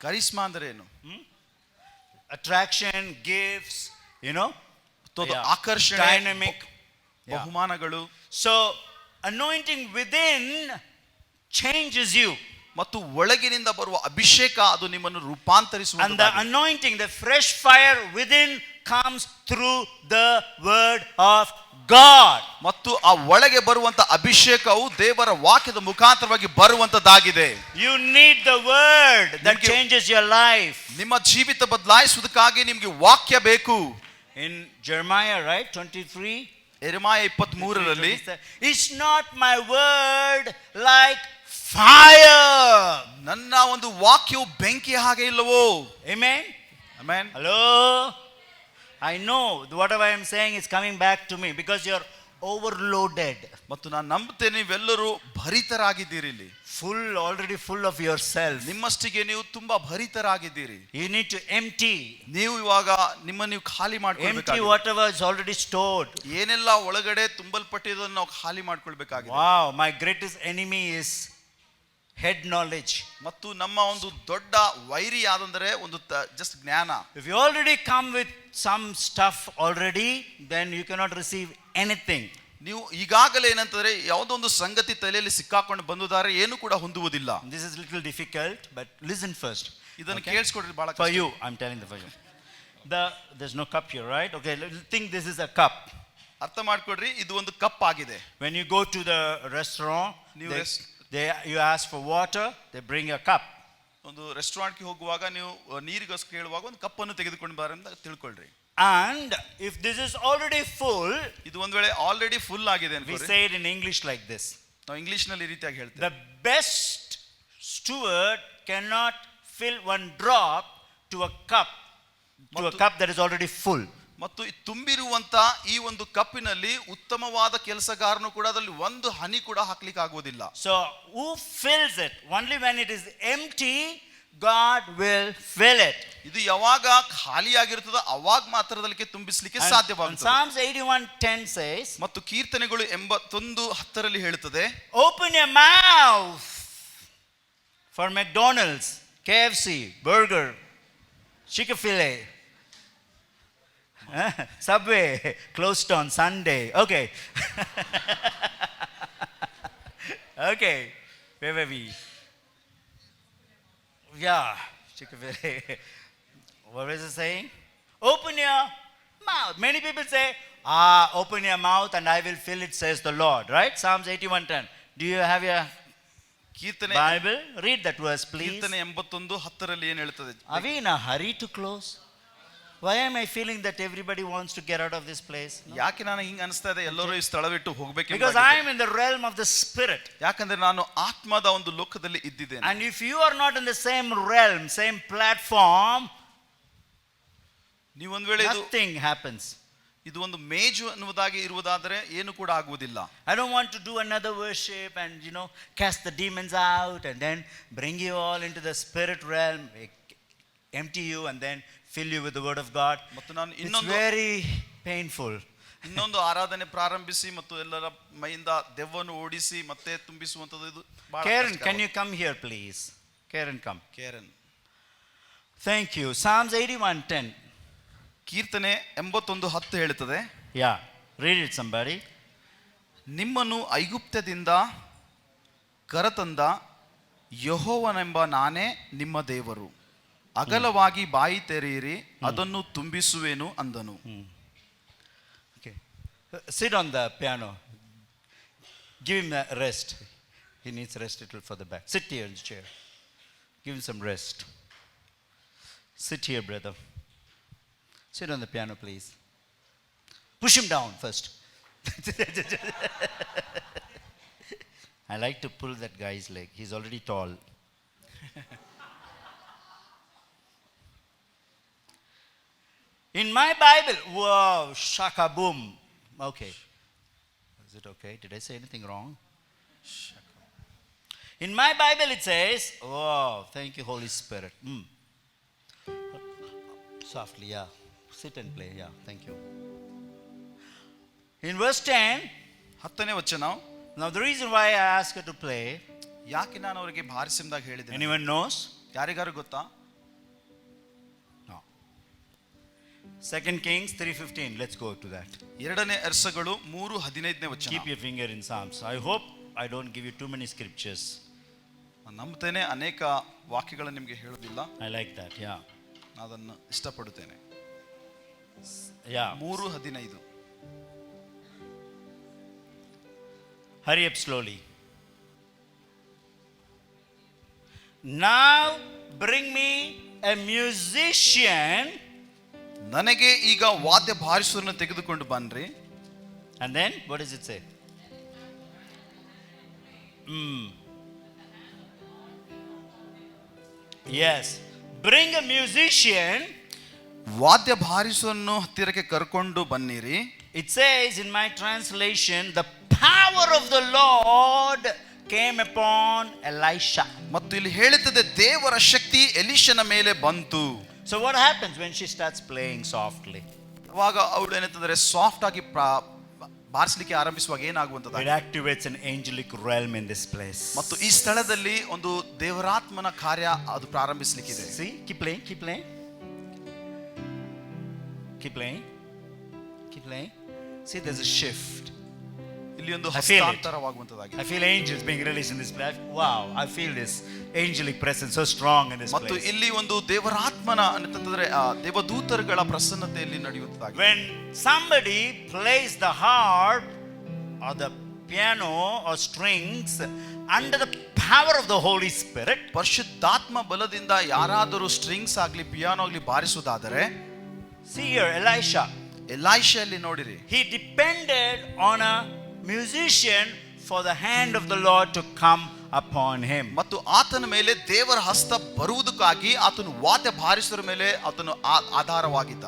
ಕರಿಸ್ಮಾ ಅಂದ್ರೆ ಏನು? Attraction, gifts, you know, ಆಕರ್ಷಣೆ, dynamic, ಬಹುಮಾನಗಳು. So anointing within changes you, ಮತ್ತು ಒಳಗಿನಿಂದ ಬರುವ ಅಭಿಷೇಕ ಅದು ನಿಮ್ಮನ್ನು and the ರೂಪಾಂತರಿಸುವಂತ. anointing, the fresh fire within comes through the word of God. ಮತ್ತು ಆ ಒಳಗೆ ಬರುವಂತ ಅಭಿಷೇಕವು ದೇವರ ವಾಕ್ಯದ ಮುಖಾಂತರವಾಗಿ ಬರುವಂತದ್ದಾಗಿದೆ. You need the word that ನಿಮ್ಗೆ- changes your life. ನಿಮ್ಮ ಜೀವಿತ ಬದಲಾಯಿಸುವುದಕ್ಕಾಗಿ ನಿಮಗೆ ವಾಕ್ಯ ಬೇಕು. In Jeremiah, right, 23, Jeremiah 23ರಲ್ಲಿ, it's not my word like fire. ನನ್ನ ಒಂದು ವಾಕ್ಯವು ಬೆಂಕಿ ಹಾಗೆ ಇಲ್ಲವೋ? Amen. Amen. Hello. I know whatever I am saying is coming back to me because you are overloaded. ಮತ್ತು ನಾನು ನಂಬುತ್ತೇನೆ ನೀವೆಲ್ಲರೂ ಭರಿತರಾಗಿದ್ದೀರಿ. ಇಲ್ಲಿ Already full of yourself. ನಿಮ್ಮಷ್ಟಿಗೆ ನೀವು ತುಂಬಾ ಭರಿತರಾಗಿದ್ದೀರಿ. You need to empty. ನೀವು ಇವಾಗ ನೀವು ಖಾಲಿ Empty ಮಾಡ್ಕೊಳ್ಬೇಕಾಗಿದೆ. whatever is already stored. ಏನೆಲ್ಲ ಒಳಗಡೆ ತುಂಬಲ್ಪಟ್ಟಿದ್ದನ್ನು ನಾವು ಖಾಲಿ ಮಾಡ್ಕೊಳ್ಬೇಕಾಗಿದೆ. Wow, my greatest enemy is head knowledge. ಮತ್ತು ನಮ್ಮ ಒಂದು ದೊಡ್ಡ ವೈರಿ ಯಾದಂದ್ರೆ ಒಂದು ಜಸ್ಟ್ ಜ್ಞಾನ. If you already come with some stuff already, then you cannot receive anything. ನೀವು ಈಗಾಗಲೇ ಏನಂತಂದ್ರೆ ಯಾವುದೋ ಒಂದು ಸಂಗತಿ ತಲೆಯಲ್ಲಿ ಸಿಕ್ಕಾಕೊಂಡು ಬಂದಿದ್ದಾರೆ, ಏನು ಕೂಡ ಹೊಂದುವುದಿಲ್ಲ. This is little difficult, but listen first. ಇದನ್ನು ಕೇಳಿಸ್ಕೊಡ್ರಿ ಬಹಳ For you, I'm telling for you. There's no cup here, right? Okay, think this is a cup. ಅರ್ಥ ಮಾಡ್ಕೊಡ್ರಿ, ಇದು ಒಂದು ಕಪ್ ಆಗಿದೆ. When you go to the restaurant, you ask for water, they bring a cup. ಒಂದು ರೆಸ್ಟೋರೆಂಟ್ಗೆ ಹೋಗುವಾಗ ನೀವು ನೀರಿಗೋಸ್ಕರ ಕೇಳುವಾಗ ಒಂದು ಕಪ್ಪನ್ನು ತೆಗೆದುಕೊಂಡು ಬಾರ ಅಂತ ತಿಳ್ಕೊಳ್ರಿ. And if this is already full, ಇದು ಒಂದ್ ವೇಳೆ ಆಲ್ರೆಡಿ ಫುಲ್ ಆಗಿದೆ we ಅನ್ಕೋರಿ, say it in English like this. ನಾವು ಇಂಗ್ಲಿಷ್ ನಲ್ಲಿ ಈ ರೀತಿಯಾಗಿ ಹೇಳ್ತೇವೆ. The best steward cannot fill one drop to a cup that is already full. ಮತ್ತು ತುಂಬಿರುವಂತ ಈ ಒಂದು ಕಪ್ಪಿನಲ್ಲಿ ಉತ್ತಮವಾದ ಕೆಲಸಗಾರನು ಕೂಡ ಅದರಲ್ಲಿ ಒಂದು ಹನಿ ಕೂಡ ಹಾಕ್ಲಿಕ್ಕೆ ಆಗುವುದಿಲ್ಲ. So who fills it? Only when it is empty, God will fill it. ಇದು ಯಾವಾಗ ಖಾಲಿಯಾಗಿರುತ್ತದೋ ಅವಾಗ ಮಾತ್ರ ಅದಕ್ಕೆ ತುಂಬಿಸಲಿಕ್ಕೆ ಸಾಧ್ಯವಾಗುತ್ತದೆ. Psalms 81:10 says, ಮತ್ತು ಕೀರ್ತನೆಗಳು 81:10 ಹೇಳುತ್ತದೆ, open your mouth for McDonald's, KFC, burger, Chick-fil-A, Subway, closed on Sunday. Okay. Okay. Where were we? Yeah, Chick-fil-A. What was it saying? Open your mouth. Many people say, open your mouth and I will fill it, says the Lord. Right? Psalms 81:10. Do you have your ಕೀರ್ತನೆ Bible, read that verse, please. ಕೀರ್ತನೆ 81:10 ಏನ್ ಹೇಳ್ತದೆ? Are we in a hurry to close? Why am I feeling that everybody wants to get out of this place? No? ಯಾಕೆ ನಾನು ಹಿಂಗ ಅನಿಸ್ತಾ ಇದೆ ಎಲ್ಲರೂ ಈ ಸ್ಥಳ ಬಿಟ್ಟು ಹೋಗ್ಬೇಕು? Because I am in the realm of the spirit. ಯಾಕಂದ್ರೆ ನಾನು ಆತ್ಮದ ಒಂದು ಲೋಕದಲ್ಲಿ ಇದ್ದಿದ್ದೇನೆ. And if you are not in the same realm, same platform, ನೀವು ಒಂದ್ ವೇಳೆ nothing happens. ಇದು ಒಂದು ಮೇಜು ಅನ್ನುವುದಾಗಿ ಇರುವುದಾದರೆ ಏನು ಕೂಡ ಆಗುವುದಿಲ್ಲ. I don't want to do another worship and cast the demons out and then bring you all into the spirit realm, empty you and then fill you with the word of God. ಮತ್ತು ನಾನು It's very painful. ಇನ್ನೊಂದು ಆರಾಧನೆ ಪ್ರಾರಂಭಿಸಿ ಮತ್ತು ಎಲ್ಲರ ಮೈಯಿಂದ ದೆವ್ವವನ್ನು ಓಡಿಸಿ ಮತ್ತೆ ತುಂಬಿಸುವಂತದ್ದು ಇದು ಬಹಳ Karen, ಕಷ್ಟ. can you come here please? Karen, come. Karen, Thank you. Psalms 81:10. ಕೀರ್ತನೆ 81:10 ಹೇಳುತ್ತದೆ. Yeah, read it somebody. ನಿಮ್ಮನ್ನು ಐಗುಪ್ತದಿಂದ ಕರತಂದ ಯೆಹೋವನೆಂಬ ನಾನೇ ನಿಮ್ಮ ದೇವರು, ಅಗಲವಾಗಿ ಬಾಯಿ ತೆರೆಯಿರಿ, ಅದನ್ನು ತುಂಬಿಸುವೆನು ಅಂದನು. Okay. Sit on the piano. Give him a rest. He needs rest little for the back. Sit here in the chair. Give him some rest. Sit here, brother. Sit on the piano, please. Push him down first. I like to pull that guy's leg. He's already tall. In my Bible, wow, shaka boom. Okay. Is it okay? Did I say anything wrong? In my Bible it says, wow, thank you, Holy Spirit. Softly, yeah. Sit and play, yeah, thank you. In verse 10, 10ನೇ ವಚನ. now the reason why I asked her to play, ಯಾಕೆ ನಾನು ಅವರಿಗೆ ಬಾರಿಸಿದಾಗ ಹೇಳಿದ್ದೇನೆ? anyone knows? ಯಾರಿಗಾರು ಗೊತ್ತಾ? 2 Kings 3:15. Let's go to that. 2ನೇ ಅರಸಗಳು 3:15ನೇ ವಚನ. Keep your finger in Psalms. I hope I don't give you too many scriptures. ನಾನು ನಂಬುತ್ತೇನೆ ಅನೇಕ ವಾಕ್ಯಗಳನ್ನು ನಿಮಗೆ ಹೇಳೋದಿಲ್ಲ. I like that, yeah. ಅದನ್ನು ಇಷ್ಟಪಡುತ್ತೇನೆ. Yeah. 3:15. Hurry up slowly. Now bring me a musician. ನನಗೆ ಈಗ ವಾದ್ಯ ಬಾರಿಸುವರನ್ನು ತೆಗೆದುಕೊಂಡು ಬನ್ರಿ. And then what does it say? Yes. Bring a musician. ವಾದ್ಯ ಬಾರಿಸುವರನ್ನು ಹತ್ತಿರಕ್ಕೆ ಕರ್ಕೊಂಡು ಬನ್ನಿರಿ. It says in my translation, the power of the Lord came upon Elisha. ಮತ್ತು ಇಲ್ಲಿ ಹೇಳುತ್ತದೆ ದೇವರ ಶಕ್ತಿ ಎಲಿಷನ ಮೇಲೆ ಬಂತು. So what happens when she starts playing softly? ಅವಾಗ ಅವಳು ಏನಂತಂದ್ರೆ ಸಾಫ್ಟ್ ಆಗಿ ಬಾರಿಸಲಿಕ್ಕೆ ಆರಂಭಿಸುವಾಗ ಏನಾಗುವಂತದ್ದು? It activates an angelic realm in this place. ಮತ್ತು ಈ ಸ್ಥಳದಲ್ಲಿ ಒಂದು ದೇವರಾತ್ಮನ ಕಾರ್ಯ ಅದು ಪ್ರಾರಂಭಿಸಲಿಕ್ಕಿದೆ. See, keep playing, keep playing. Keep playing. Keep playing. See, there's a shift. ಇಲ್ಲಿ ಒಂದು I feel it. ಹಸ್ತಾಂತರವಾಗುವಂತದ್ದಾಗಿದೆ. I feel angels being released in this place. Wow, I feel this angelic presence so strong in this ಮತ್ತು place. ಇಲ್ಲಿ ಒಂದು ದೇವರಾತ್ಮನ ಅಂತಂದ್ರೆ ದೇವದೂತರುಗಳ ಪ್ರಸನ್ನತೆಯಲ್ಲಿ ನಡೆಯುವಂತದ್ದಾಗಿದೆ. When somebody plays the harp or the piano or strings under the power of the Holy Spirit, ಪರಿಶುದ್ಧಾತ್ಮ ಬಲದಿಂದ ಯಾರಾದರೂ strings ಆಗಲಿ piano ಆಗಲಿ ಬಾರಿಸುವುದಾದರೆ, see here, ಎಲೈಷಲ್ಲಿ ನೋಡಿರಿ, he depended on a musician for the hand of the Lord to come upon him. ಮತ್ತು ಆತನ ಮೇಲೆ ದೇವರ ಹಸ್ತ ಬರುವುದಕ್ಕಾಗಿ ಆತನು ವಾದ್ಯ ಬಾರಿಸುವ ಮೇಲೆ ಆತನು ಆಧಾರವಾಗಿದ್ದ.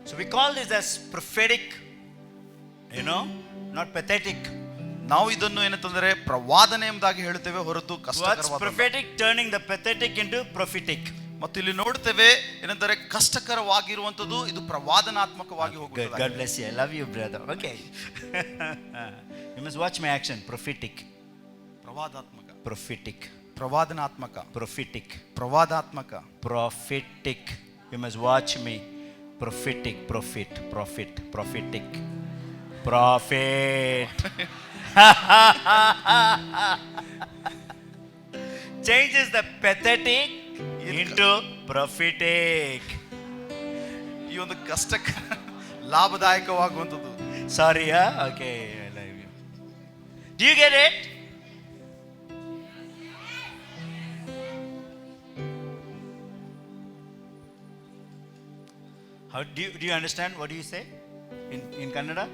So we call this as prophetic, not pathetic. ನಾವು ಇದನ್ನು ಏನಂತಂದ್ರೆ ಪ್ರವಾದನೆ ಎಂಬುದಾಗಿ ಹೇಳುತ್ತೇವೆ ಹೊರತು What's ಕಷ್ಟಕರವಾದ. prophetic? Turning the pathetic into prophetic. ಮತ್ತು ಇಲ್ಲಿ ನೋಡ್ತೇವೆ ಏನಂದರೆ ಕಷ್ಟಕರವಾಗಿರುವಂತದ್ದು ಇದು ಪ್ರವಾದನಾತ್ಮಕವಾಗಿ ಹೋಗುತ್ತದೆ. God bless you. I love you, brother. Okay. You must watch my action. Prophetic. ಪ್ರವಾದಾತ್ಮಕ. Prophetic. ಪ್ರವಾದನಾತ್ಮಕ. Prophetic. ಪ್ರವಾದಾತ್ಮಕ. Prophetic. You must watch me. Prophetic. Prophet. Prophetic. Prophet. Changes the pathetic into prophetic. ಈ ಒಂದು ಕಷ್ಟಕ ಲಾಭದಾಯಕವಾಗುವಂಥದ್ದು. Sorry, okay, I love you. Do you get it? Do you understand? What do you say in Kannada?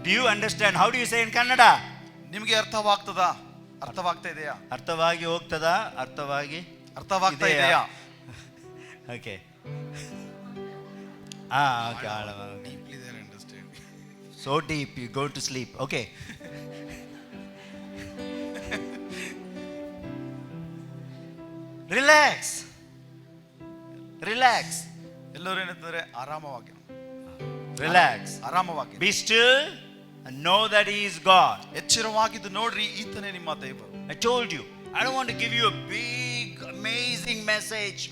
Do you understand? How do you say in Kannada? ನಿಮಗೆ ಅರ್ಥವಾಗ್ತದಾ? ಅರ್ಥವಾಗ್ತಾ ಇದೆಯಾ? ಅರ್ಥವಾಗಿ ಹೋಗ್ತದಾ? ಅರ್ಥವಾಗ್ತಾ ಇದೆಯಾ? Okay. Okay. Deeply there understand. So deep, you go to sleep. Okay. Relax. ಎಲ್ಲರೂ ಏನಂತಾರೆ? ಆರಾಮವಾಗಿ. Relax. ಆರಾಮವಾಗಿ. Be still and know that He is God. ಎಚ್ಚರವಾಗಿದ್ದು ನೋಡ್ರಿ, ಈತನೇ ನಿಮ್ಮ ದೇವರು. I told you, I don't want to give you a big, amazing message.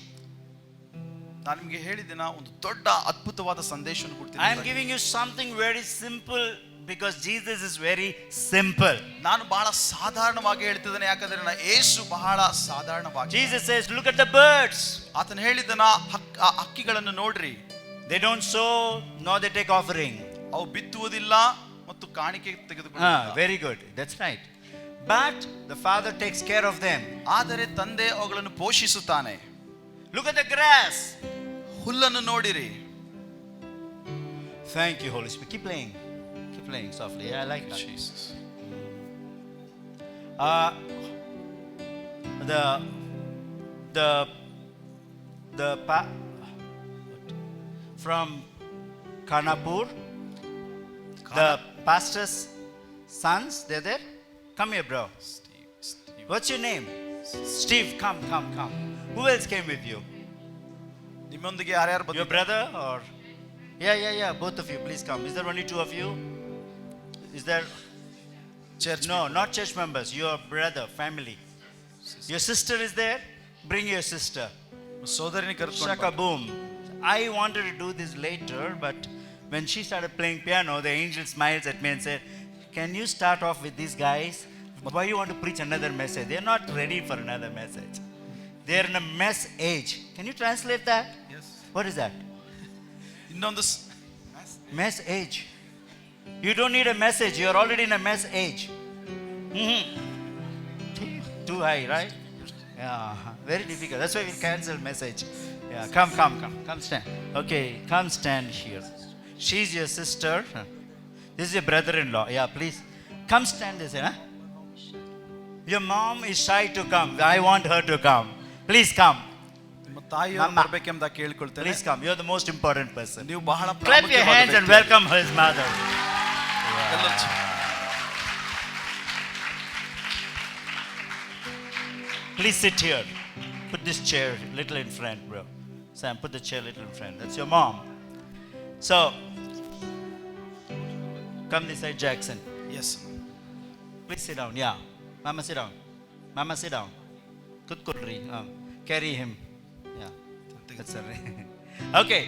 ನಾನು ನಿಮಗೆ ಹೇಳಿದ್ದೇನೆ, ಒಂದು ದೊಡ್ಡ ಅದ್ಭುತವಾದ ಸಂದೇಶವನ್ನು ಕೊಡ್ತೀನಿ. I am giving you something very simple because Jesus is very simple. ನಾನು ಬಹಳ ಸಾಧಾರಣವಾಗಿ ಹೇಳ್ತಿದ್ದೇನೆ, ಯಾಕಂದ್ರೆ ಯೇಸು ಬಹಳ ಸಾಧಾರಣವಾಗಿ. Jesus says, look at the birds. ಆತನು ಹೇಳಿದನ, ಹಕ್ಕಿಗಳನ್ನು ನೋಡ್ರಿ. They don't sow nor they take offering. ಅವು ಬಿತ್ತುವುದಿಲ್ಲ ಮತ್ತು ಕಾಣಿಕೆ ತೆಗೆದುಕೊಳ್ಳುವುದಿಲ್ಲ. Very good. That's right. But the Father takes care of them. ಆದರೆ ತಂದೆ ಅವುಗಳನ್ನು ಪೋಷಿಸುತ್ತಾನೆ. Look at the grass. ಹುಲ್ಲನ್ನು ನೋಡಿರಿ. Thank you, Holy Spirit. Keep playing softly. Yeah, I like that. Jesus. From Kanapur, the pastor's sons, they're there. Come here, bro. Steve. What's your name? Steve. Come. Who else came with you? ನಿಮ್ಮೊಂದಿಗೆ ಯಾರ್ಯಾರು Your ಬಂದಿದ್ದಾರೆ? brother or? Yeah. Both of you, please come. Is there only two of you? Is there? Church. No, not church members. Your brother, family. Your sister is there. Bring your sister. ಸೋದರಿని ಕರೆದುಕೊಂಡು Shaka boom. I wanted to do this later, but when she started playing piano, the angel smiles at me and said, "Can you start off with these guys? Why you want to preach another message? They're not ready for another message. They're in a mess age." Can you translate that? Yes. What is that? ಇನ್ನೊಂದು Mess age. You don't need a message. You're already in a mess age. Too high, right? Yeah, very difficult. That's why we cancel message. Yeah, come. Come stand. Okay, come stand here. She's your sister. This is your brother-in-law. Yeah, please. Come stand this, huh? Your mom is shy to come. I want her to come. Please come. ನಿಮ್ಮ ತಾಯಿಯವರು Mama. ಬರಬೇಕೆಂದು ಕೇಳಿಕೊಳ್ತೇನೆ. Please come. You're the most important person. ನೀವು ಬಹಳ Clap your hands and welcome his mother. Please sit here. Put this chair little in front, bro. Sam, put the chair little in front. That's your mom. So, come this side, Jackson. Yes. Please sit down. Yeah. Mama, sit down. Mama, sit down. Kutkulri. Carry him. Yeah. That's all right. Okay.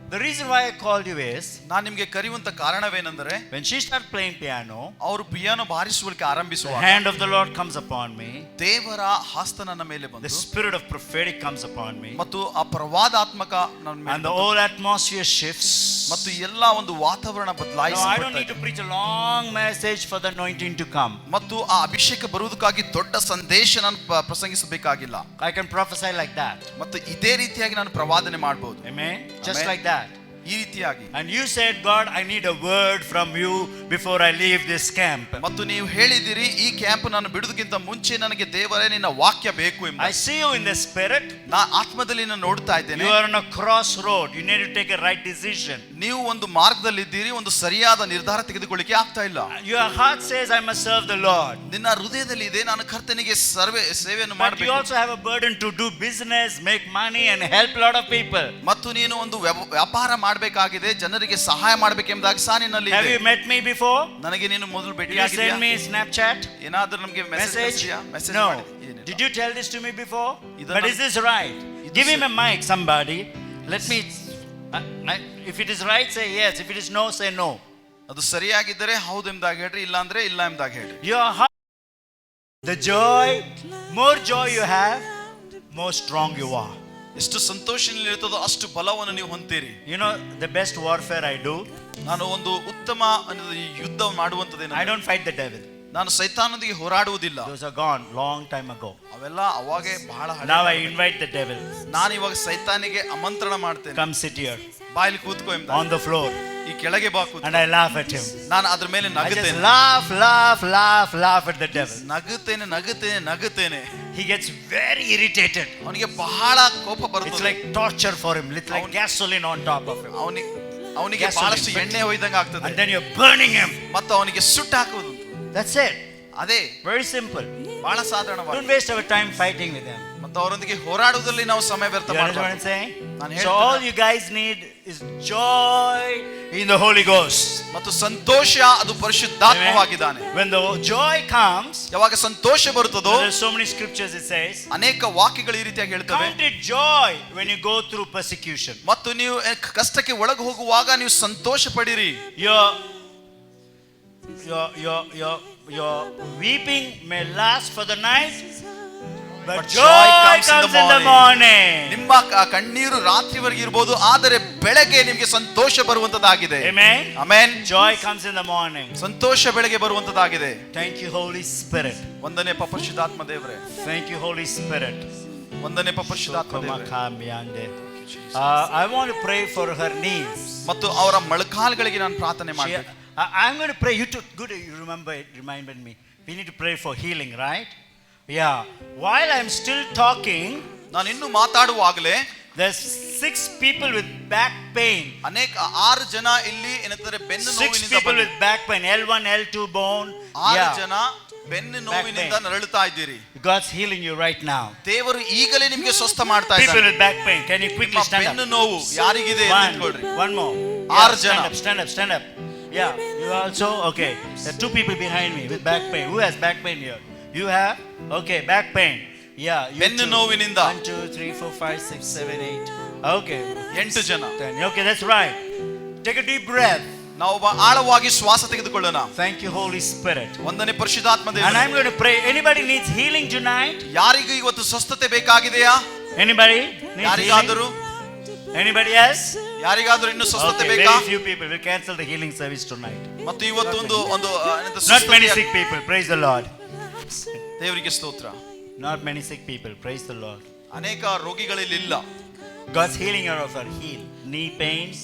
The reason why I called you is, ನಾನು ನಿಮಗೆ ಕರೆಯುವಂತ ಕಾರಣವೇನೆಂದರೆ, when she started playing piano, ಅವರು piano ಬಾರಿಸುವುದಕ್ಕೆ the ಆರಂಭಿಸುವಾಗ hand of the Lord comes upon me. ದೇವರ ಹಸ್ತ ನನ್ನ ಮೇಲೆ The ಬಂತು spirit of prophetic comes upon me. ಮತ್ತು ಆ ಪ್ರವಾದಾತ್ಮಕ ನನ್ನ ಮೇಲೆ And the ಬಂತು. whole atmosphere shifts. ಮತ್ತು ಎಲ್ಲ ಒಂದು ವಾತಾವರಣ No, I don't need to ಬದಲಾಯಿಸಲ್ಪಟ್ಟಿದೆ. preach a long message for the anointing to come. ಮತ್ತು ಆ ಅಭಿಷೇಕ ಬರುವುದಕ್ಕಾಗಿ ದೊಡ್ಡ ಸಂದೇಶ ನಾನು ಪ್ರಸಂಗಿಸಬೇಕಾಗಿಲ್ಲ. I can prophesy like that. ಮತ್ತು ಇದೇ ರೀತಿಯಾಗಿ ನಾನು ಪ್ರವಾದನೆ ಮಾಡಬಹುದು. Amen? Just Amen. like that. ಈ ರೀತಿಯಾಗಿ. And you said, God, I need a word from you before I leave this camp. ಮತ್ತು ನೀವು ಹೇಳಿದಿರಿ, ಈ ಕ್ಯಾಂಪ್ ನಾನು ಬಿಡುವುದಕ್ಕಿಂತ ಮುಂಚೆ ನನಗೆ ದೇವರೇ ನಿನ್ನ ವಾಕ್ಯ ಬೇಕು ಎಂಬ. I see you in the spirit. ನಾ ಆತ್ಮದಲ್ಲಿ ನಾನು ನೋಡ್ತಾ ಇದ್ದೇನೆ. You are on a crossroad. You need to take a right decision. ನೀವು ಒಂದು ಮಾರ್ಗದಲ್ಲಿ ಇದ್ದೀರಿ, ಒಂದು ಸರಿಯಾದ ನಿರ್ಧಾರ ತೆಗೆದುಕೊಳ್ಳಿಕ್ಕೆ ಆಗ್ತಾ ಇಲ್ಲ. Your heart says, I must serve the Lord. ನಿನ್ನ ಹೃದಯದಲ್ಲಿ ಇದೆ, ನಾನು ಕರ್ತನಿಗೆ ಸೇವೆಯನ್ನು But you ಮಾಡಬೇಕು. also have a burden to do business, make money and help a lot of people. ಮತ್ತು ನೀನು ಒಂದು ವ್ಯಾಪಾರ ಮಾಡಬೇಕಾಗಿದೆ, ಜನರಿಗೆ ಸಹಾಯ ಮಾಡಬೇಕೆಂಬುದಾಗಿ ಸಾನಿನಲ್ಲಿ Have you met me before? ನನಗೆ ನೀನು ಮೊದಲು Did you ಭೇಟಿಯಾಗಿದ್ದೀಯಾ? send me Snapchat? ಏನಾದರೂ ನಮಗೆ Message? Message No. ಮಾಡಿ? Did you tell this to me before? ಇದನ್ನ- But is this right? ಇದು Give him a mic, somebody. Let me. If it is right, say yes. If it is no, say no. ಅದು ಸರಿಯಾಗಿದ್ದರೆ ಹೌದು ಎಂಬುದಾಗಿ ಹೇಳ್ರಿ, ಇಲ್ಲ ಅಂದ್ರೆ ಇಲ್ಲ ಎಂಬುದಾಗಿ ಹೇಳ್ರಿ. Your heart, the joy, more joy you have, more strong you are. ಎಷ್ಟು ಸಂತೋಷದಲ್ಲಿ ಇರ್ತದೋ ಅಷ್ಟು ಬಲವನ್ನು ನೀವು ಹೊಂತೀರಿ. You know the best warfare I do? ನಾನು ಒಂದು ಉತ್ತಮ ಯುದ್ಧ ಮಾಡುವಂತದೇನು, I don't fight the devil. ನಾನು ಸೈತಾನನೊಂದಿಗೆ ಹೋರಾಡುವುದಿಲ್ಲ. Those are gone long time ago. ಅವೆಲ್ಲ ಅವಾಗೆ ಬಹಳ ಹಳೆ. Now I invite the devil. ನಾನು ಇವಾಗ ಸೈತಾನಿಗೆ ಆಮಂತ್ರಣ ಮಾಡ್ತೇನೆ. Come sit here. ಬಾಯಲ್ಲಿ ಕೂತ್ಕೋ ಎಂಬ. On the floor. ಈ ಕೆಳಗೆ ಬಾ ಕೂತ್ಕೋ. And I laugh at him. ನಾನು ಅದ್ರ ಮೇಲೆ I ನಗುತ್ತೇನೆ. just laugh at the devil. ನಗುತ್ತೇನೆ. He gets very irritated. ಅವನಿಗೆ ಬಹಳ ಕೋಪ It's ಬರುತ್ತದೆ. like torture for him. It's like gasoline on top of him. ಅವನಿಗೆ ಬಹಳಷ್ಟು ಎಣ್ಣೆ ಹೊಯ್ದಂಗೆ ಆಗ್ತದೆ. And then you're burning him. ಮತ್ತು ಅವನಿಗೆ ಸುಟ್ಟು ಹಾಕುವುದು. That's it. ಅದೇ Very simple. ಬಹಳ ಸಾಧಾರಣವಾದ. Don't waste our time fighting with them. ಮತ್ತು ಅವರೊಂದಿಗೆ ಹೋರಾಡುವುದರಲ್ಲಿ ನಾವು ಸಮಯ ವ್ಯರ್ಥ You understand what I'm ಮಾಡಬಾರದು. saying? So all you guys need is joy in the Holy Ghost. ಮತ್ತು ಸಂತೋಷ ಅದು ಪರಿಶುದ್ಧಾತ್ಮವಾಗಿದ್ದಾನೆ. When the joy comes, ಯಾವಾಗ ಸಂತೋಷ ಬರುತ್ತದೋ, there's so many scriptures it says, ಅನೇಕ ವಾಕ್ಯಗಳು ಈ ರೀತಿಯಾಗಿ ಹೇಳ್ತವೆ. count it joy when you go through persecution. ಮತ್ತು ನೀವು ಕಷ್ಟಕ್ಕೆ ಒಳಗೆ ಹೋಗುವಾಗ ನೀವು ಸಂತೋಷ ಪಡಿರಿ. Your weeping may last for the night, but joy comes in the morning. ನಿಮ್ಮ ಕಣ್ಣೀರು ರಾತ್ರಿವರೆಗೆ ಇರಬಹುದು, ಆದರೆ ಬೆಳಗ್ಗೆ ನಿಮಗೆ ಸಂತೋಷ ಬರುವಂತದ್ದಾಗಿದೆ. Amen. Amen. Joy comes in the morning. ಸಂತೋಷ ಬೆಳಗ್ಗೆ ಬರುವಂತದ್ದಾಗಿದೆ. Thank you, Holy Spirit. ವಂದನೆ ಪರಿಶುದ್ಧಾತ್ಮ ದೇವರೇ. Thank you, Holy Spirit. ವಂದನೆ ಪರಿಶುದ್ಧಾತ್ಮ ದೇವರೇ. I want to pray for her knees. ಮತ್ತು ಅವರ ಮೊಳಕಾಲುಗಳಿಗೆ ನಾನು ಪ್ರಾರ್ಥನೆ ಮಾಡ್ತೀನಿ. I'm going to pray. Good, you reminded me. We need to pray for healing, right? Yeah. While I'm still talking, ನಾನು ಇನ್ನು ಮಾತಾಡುವಾಗಲೇ there's 6 people with back pain. ಅನೇಕ 6 ಜನ ಇಲ್ಲಿ ಏನಂತಾರೆ ಬೆನ್ನು 6 ನೋವಿನಿಂದ people with back pain, L1, L2 bone. 6 ಜನ ಬೆನ್ನು ನೋವಿನಿಂದ ನರಳುತ್ತಾ ಇದ್ದೀರಿ. God's healing you right now. ದೇವರು ಈಗಲೇ ನಿಮಗೆ ಸ್ವಸ್ಥ ಮಾಡ್ತಾ People ಇದ್ದಾನೆ. with back pain, can you quickly stand up? ಬೆನ್ನು ನೋವು ಯಾರಿಗಿದೆ ಅಂತ ತಿಳ್ಕೊಳ್ಳಿ. One more. 6 ಜನ. Stand up. Yeah, you also? Okay. There are 2 people behind me with back pain. Who has back pain here? You have? Okay, back pain. Yeah. ಬೆನ್ನು ನೋವಿನಿಂದ 1, 2, 3, 4, 5, 6, 7, 8. Okay. 8 ಜನ. 10. Okay, that's right. Take a deep breath. ನಾವು ಆಳವಾಗಿ ಶ್ವಾಸ ತೆಗೆದುಕೊಳ್ಳೋಣ. Thank you, Holy Spirit. ವಂದನೆ ಪರಿಶುದ್ಧಾತ್ಮ ದೇವರೇ. And I'm going to pray. Anybody needs healing tonight? ಯಾರಿಗೂ ಇವತ್ತು ಸ್ವಸ್ಥತೆ ಬೇಕಾಗಿದೆಯಾ? Anybody needs healing? ಯಾರಿಗಾದರೂ? Anybody else? ಯಾರಿಗಾದರೂ ಇನ್ನು ಸ್ವಸ್ಥತೆ Okay, ಬೇಕಾ? very few people will cancel the healing service tonight. ಮತ್ತು ಇವತ್ತು ಒಂದು Not many sick people. Praise the Lord. ದೇವರಿಗೆ ಸ್ತೋತ್ರ. Not many sick people. Praise the Lord. ಅನೇಕ ರೋಗಿಗಳಲ್ಲಿ ಇಲ್ಲ. God's healing her of her heal. Knee pains,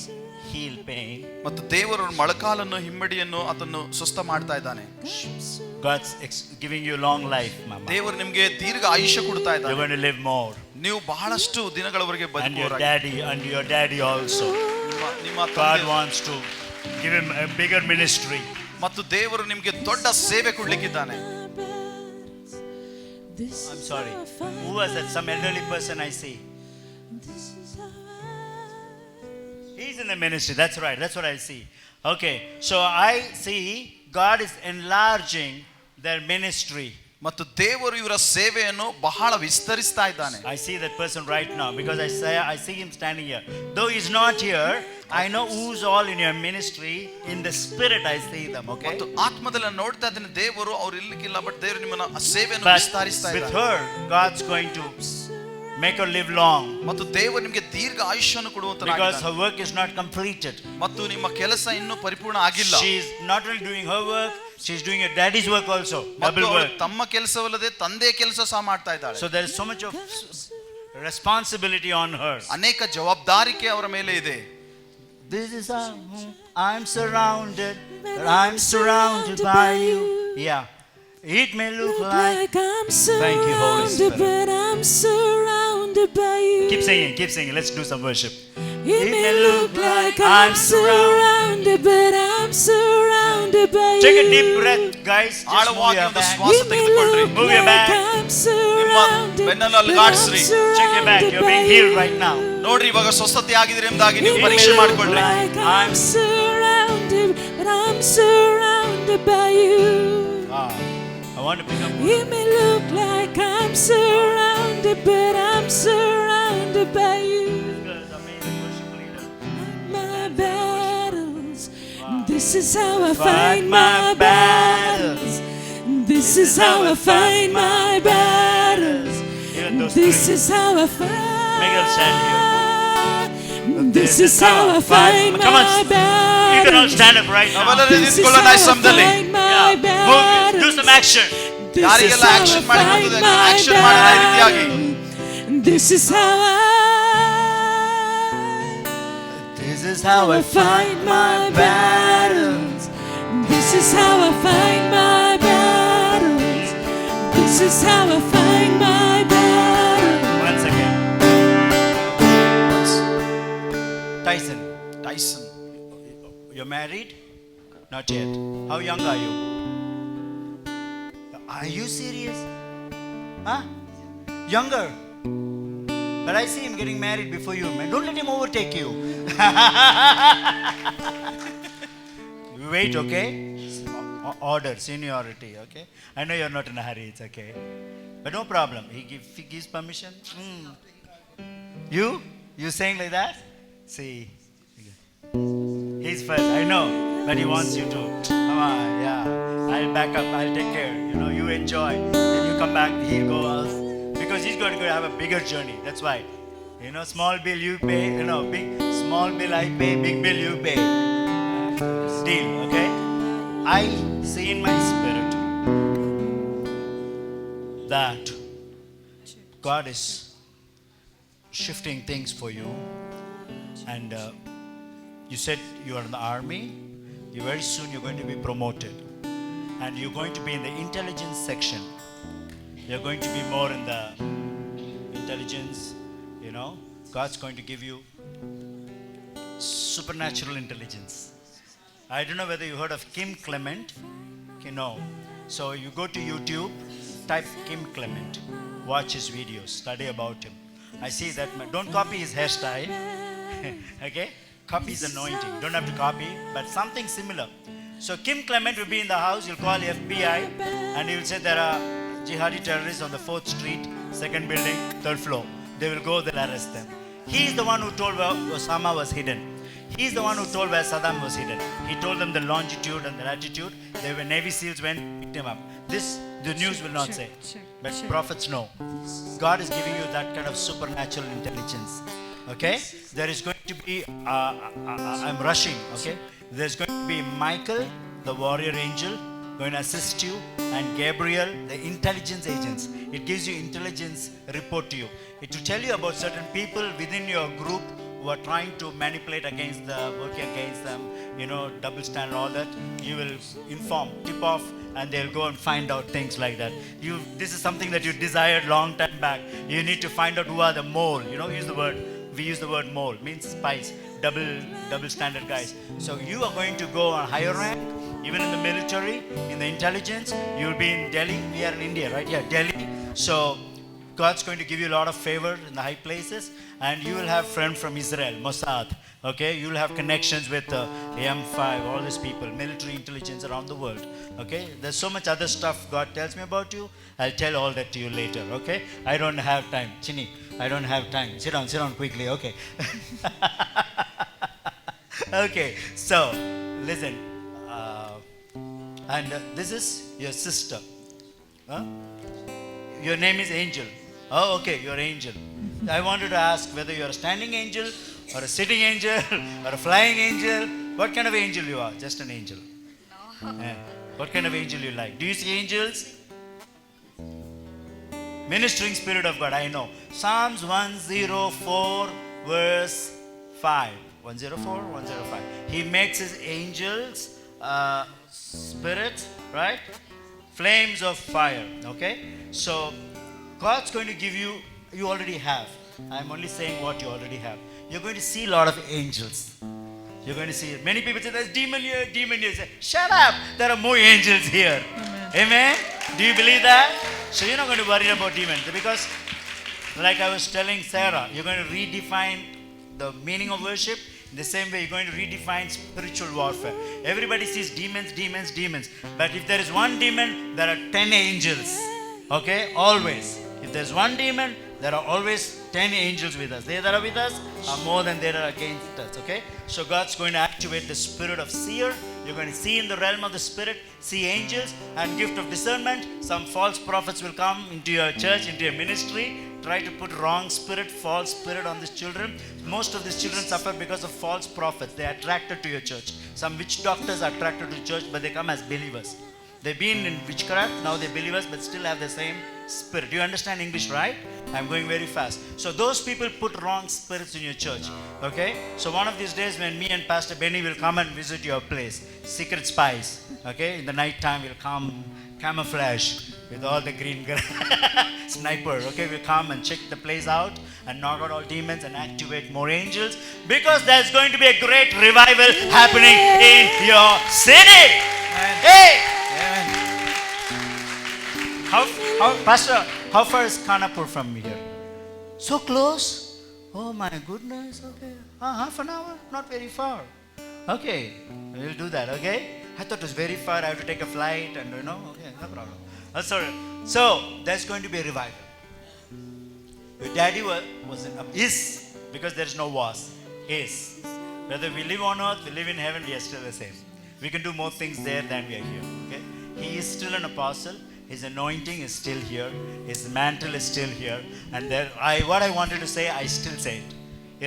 heel pain. ಮತ್ತು ದೇವರು ಮೊಳಕಾಲನ್ನು ಹಿಮ್ಮಡಿಯನ್ನು ಅದನ್ನು ಸ್ವಸ್ಥ ಮಾಡ್ತಾ ಇದ್ದಾನೆ. God's giving you long life, mama. ದೇವರು ನಿಮಗೆ ದೀರ್ಘ ಆಯುಷ್ಯ ಕೊಡ್ತಾ You're ಇದ್ದಾನೆ. going to live more. ನೀವು ಬಹಳಷ್ಟು ದಿನಗಳವರೆಗೆ And your ಬದುಕುವವರಾಗಿ. daddy also. ನಿಮ್ಮ God ತಂದೆ wants to give him a bigger ministry. ಮತ್ತು ದೇವರು ನಿಮಗೆ ದೊಡ್ಡ ಸೇವೆ ಕೊಡ್ಲಿಕ್ಕಿದ್ದಾನೆ. I'm sorry. Who was that? Some elderly person I see. He's in the ministry. That's right. That's what I see. Okay. So I see God is enlarging their ministry. ಮತ್ತು ದೇವರು ಇವರ ಸೇವೆಯನ್ನು ಬಹಳ ವಿಸ್ತರಿಸ್ತಾ ಇದ್ದಾನೆ. I see that person right now because I see him standing here. Though he's not here, I know who's all in your ministry. In the spirit I see them, okay? ಮತ್ತು ಆತ್ಮದಲ್ಲಿ ನೋಡ್ತಾ ಇದ್ದೇನೆ ದೇವರು ಅವ್ರು ಇರ್ಲಿಕ್ಕಿಲ್ಲ, ಬಟ್ ದೇವರು ನಿಮ್ಮನ್ನ ಸೇವೆಯನ್ನು But ವಿಸ್ತರಿಸ್ತಾ with ಇದ್ದಾನೆ. her, God's going to make her live long ಮತ್ತು ದೇವರು ನಿಮಗೆ ದೀರ್ಘ ಆಯುಷ್ಯವನ್ನು because ಕೊಡುವಂತನಾಗಿದ್ದಾನೆ. her work is not completed. ಮತ್ತು ನಿಮ್ಮ ಕೆಲಸ ಇನ್ನೂ ಪರಿಪೂರ್ಣ ಆಗಿಲ್ಲ. She's not only doing her work, she's doing her daddy's work also. ಮತ್ತು Double ಅವಳು work. ತಮ್ಮ ಕೆಲಸವಲ್ಲದೆ ತಂದೆ ಕೆಲಸ ಸಹ ಮಾಡ್ತಾ ಇದ್ದಾಳೆ. So there is so much of responsibility on her. ಅನೇಕ ಜವಾಬ್ದಾರಿಕೆ ಅವರ ಮೇಲೆ ಇದೆ. This is how I'm surrounded by you. Yeah. It may look like I'm Thank you, Holy surrounded, Spirit. but I'm surrounded by you. Keep singing. Let's do some worship. It may look like I'm surrounded, but I'm surrounded by you. Take a deep breath, guys. Just move ಆಳವಾಗಿ your ಒಂದು back. ಶ್ವಾಸ It may ತೆಗೆದುಕೊಳ್ಳ್ರಿ. look Move your like back. I'm surrounded, ಬೆನ್ನನ್ನು but ಅಲುಗಾಡಿಸ್ರಿ. I'm Check your back. You're being surrounded healed by right now. ನೋಡ್ರಿ ಇವಾಗ ಸ್ವಸ್ಥತೆ ಆಗಿದ್ರೆ ಎಂಬುದಾಗಿ ನೀವು you. ಪರೀಕ್ಷೆ ಮಾಡ್ಕೊಳ್ಳಿ. It may look like I'm surrounded, but I'm surrounded by you. I want to become It may look like I'm surrounded, but I'm surrounded by you. amazing worship leader. My battles, this is how I fight my battles. This is how I fight my battles. Even those This three. is how I fight. Make them stand here. This is how I fight Come on. my battles. You can all battles. stand up right now. ನಾವೆಲ್ಲರೂ This is ನಿಂತ್ಕೊಳ್ಳೋಣ ಈ how I ಸಮಯದಲ್ಲಿ. fight my Yeah. Move, do battles. some action. This is ಯಾರಿಗೆಲ್ಲ how I action ಮಾಡಿ fight ಗೊತ್ತಿದೆ, my action ಮಾಡೋಣ ಈ ರೀತಿಯಾಗಿ. battles. This is how This is how I fight my battles. This is how I fight my battles. This is how I fight my battles. Once again. Tyson, Tyson you're married? Not yet. How young are you? Are you serious? Huh? Younger. But I see him getting married before you, man. Don't let him overtake you. You wait, okay? Order, seniority, okay? I know you're not in a hurry, it's okay. But no problem. He gives permission. You? You saying like that? See. He's first, I know. But he wants you to. Come on, yeah. I'll back up, I'll take care. You know, you enjoy. Then you come back, he'll go out. Because he's going to have a bigger journey. That's why. You know, small bill you pay, you know, small bill I pay, big bill you pay. Deal, okay? I see in my spirit that God is shifting things for you. And you said you are in the army. Very soon you're going to be promoted. And you're going to be in the intelligence section. You're going to be more in the intelligence, you know. God's going to give you supernatural intelligence. I don't know whether you heard of Kim Clement. Okay, no. So you go to YouTube, type Kim Clement, watch his videos, study about him. I see that, don't copy his hairstyle, okay? Copy his anointing. Don't have to copy, but something similar. So Kim Clement will be in the house, you'll call the FBI, and he will say there are jihadi terrorists on the 4th street, 2nd building, 3rd floor. They will go, they'll arrest them. He is the one who told where Osama was hidden. He is the one who told where Saddam was hidden. He told them the longitude and the latitude. They were Navy SEALs went, picked him up. This, the news will not say. But prophets know. God is giving you that kind of supernatural intelligence. Okay? There is going to be, I'm rushing, okay? There's going to be Michael, the warrior angel, going to assist you, and Gabriel, the intelligence agents. It gives you intelligence report to you. It will tell you about certain people within your group who are trying to manipulate against working against them, you know, double standard, all that. You will inform, tip off, and they'll go and find out things like that. This is something that you desired long time back. You need to find out who are the mole. You know, we use the word mole, means spies, double standard guys. So you are going to go on higher rank, even in the military, in the intelligence. You will be in Delhi. We are in India, right? Yeah, Delhi. So God's going to give you a lot of favor in the high places, and you will have friends from Israel, Mossad. Okay, you will have connections with M5, all these people, military intelligence around the world. Okay, there's so much other stuff God tells me about you. I'll tell all that to you later. Okay, I don't have time, Chini. I don't have time. Sit down quickly. Okay. Okay, so listen, and this is your sister. Huh? Your name is Angel. Oh, okay, you're Angel. I wanted to ask whether you're a standing angel or a sitting angel or a flying angel. What kind of angel you are? Just an angel. No. Yeah. What kind of angel you like? Do you see angels? Ministering spirit of God, I know. Psalms 104 verse 5. 104, 105. He makes his angels spirits, right? Flames of fire. Okay? So God's going to give you, you already have. I'm only saying what you already have. You're going to see a lot of angels. You're going to see, many people say there's demon here, demon here. Say, shut up, there are more angels here. Amen? Do you believe that? So you're not going to worry about demons, because like I was telling Sarah, you're going to redefine the meaning of worship. In the same way, you're going to redefine spiritual warfare. Everybody sees demons, demons, demons. But if there is one demon, there are 10 angels. Okay? Always. If there's one demon, there are always 10 angels with us. They that are with us are more than they that are against us. Okay? So God's going to activate the spirit of seer. You're going to see in the realm of the spirit, see angels and gift of discernment. Some false prophets will come into your church, into your ministry, try to put wrong spirit, false spirit on these children. Most of these children suffer because of false prophets. They are attracted to your church. Some witch doctors are attracted to church, but they come as believers. They've been in witchcraft, now they're believers, but still have the same spirit. You understand English, right? I'm going very fast. So those people put wrong spirits in your church. Okay? So one of these days when me and Pastor Benny will come and visit your place, secret spies. Okay? In the night time we'll come camouflage with all the green sniper. Okay? We'll come and check the place out and knock out all demons and activate more angels, because there's going to be a great revival happening in your city. Hey! Pastor, how far is Kanapur from here? So close? Oh my goodness, okay. Half an hour? Not very far. Okay, we'll do that, okay? I thought it was very far, I have to take a flight and okay, no problem. Sorry. So, there's going to be a revival. Your daddy is, because there's no was, is. Whether we live on earth, we live in heaven, we are still the same. We can do more things there than we are here, okay? He is still an apostle. His anointing is still here. His mantle is still here. And what I wanted to say, I still say it,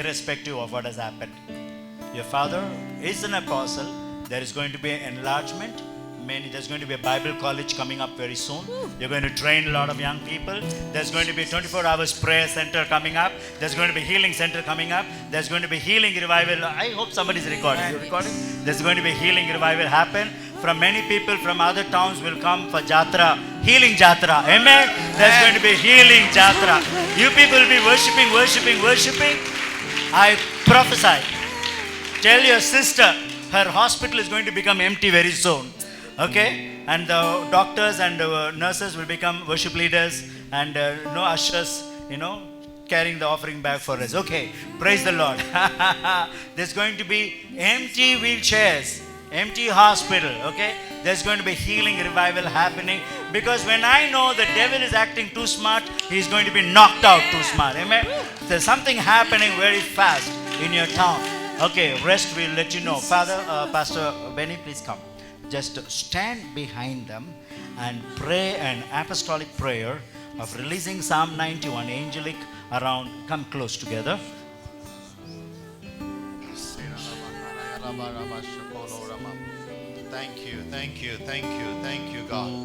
irrespective of what has happened. Your father is an apostle. There is going to be an enlargement. There's going to be a Bible college coming up very soon. You're going to train a lot of young people. There's going to be a 24 hours prayer center coming up. There's going to be healing center coming up. There's going to be healing revival. I hope somebody's recording. You're recording? There's going to be healing revival happen. From many people from other towns will come for Jatra, healing Jatra. Amen? There's going to be healing Jatra. You people will be worshiping. I prophesy. Tell your sister, her hospital is going to become empty very soon. Okay? And the doctors and nurses will become worship leaders, and no ushers, carrying the offering bag for us. Okay, praise the Lord. There's going to be empty wheelchairs, empty hospital, okay? There's going to be healing revival happening, because when I know the devil is acting too smart, he's going to be knocked out too smart. Amen? There's something happening very fast in your town. Okay, rest we'll let you know. Father, Pastor Benny, please come. Just stand behind them and pray an apostolic prayer of releasing Psalm 91, angelic around. Come close together. Thank you, God.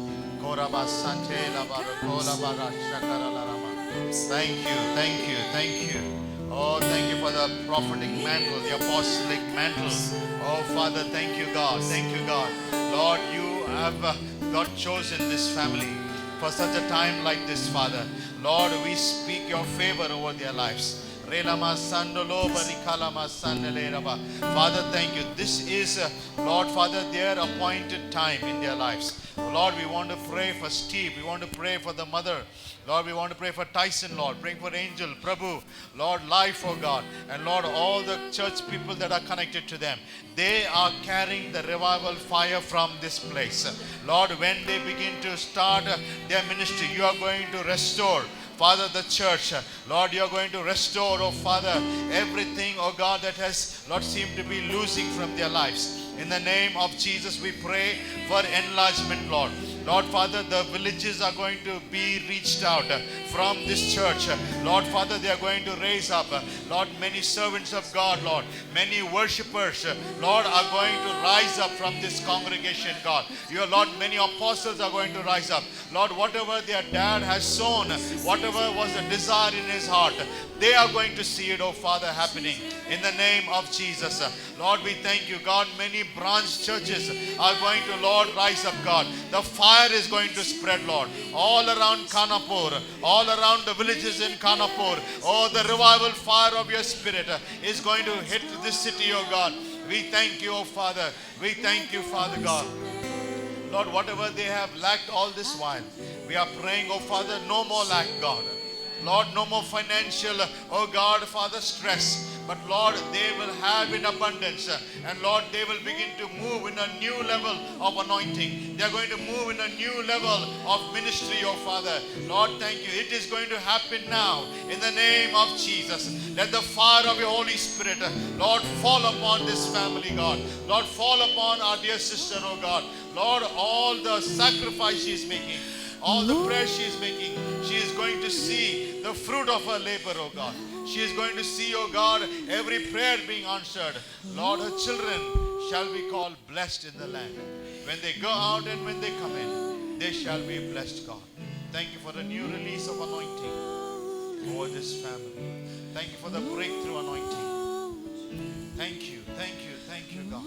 Thank you. Oh, thank you for the prophetic mantle, the apostolic mantle. Oh, Father, thank you, God. Lord, you have, God, chosen this family for such a time like this, Father. Lord, we speak your favor over their lives. Father, thank you. This is, Lord, Father, their appointed time in their lives. Lord, we want to pray for Steve. We want to pray for the mother. Lord, we want to pray for Tyson, Lord. Pray for Angel, Prabhu, Lord, Life, oh God. And Lord, all the church people that are connected to them. They are carrying the revival fire from this place. Lord, when they begin to start their ministry, you are going to restore, Father, the church. Lord, you are going to restore, oh Father, everything, oh God, that has, Lord, seemed to be losing from their lives. In the name of Jesus, we pray for enlargement, Lord. Lord, Father, the villages are going to be reached out from this church. Lord, Father, they are going to raise up, Lord, many servants of God, Lord. Many worshippers, Lord, are going to rise up from this congregation, God. Your Lord, many apostles are going to rise up. Lord, whatever their dad has sown, whatever was a desire in his heart, they are going to see it, oh Father, happening in the name of Jesus. Lord, we thank you, God. Many branch churches are going to, Lord, rise up, God. The fire is going to spread, Lord, all around Kanapur, all around the villages in Kanapur. Oh, the revival fire of your Spirit is going to hit this city, oh God. We thank you, oh Father. We thank you, Father God. Lord, whatever they have lacked all this while, we are praying, oh Father, no more lack, God. Lord, no more financial, oh God, Father, stress. But Lord, they will have in abundance. And Lord, they will begin to move in a new level of anointing. They are going to move in a new level of ministry, oh Father. Lord, thank you. It is going to happen now in the name of Jesus. Let the fire of your Holy Spirit, Lord, fall upon this family, God. Lord, fall upon our dear sister, oh God. Lord, all the sacrifice she is making. all the prayer she is making, she is going to see the fruit of her labor, oh God. She is going to see, oh God, every prayer being answered. Lord, her children shall be called blessed in the land. When they go out and when they come in, they shall be blessed, God. Thank you for the new release of anointing over this family. Thank you for the breakthrough anointing. Thank you, thank you, thank you, God.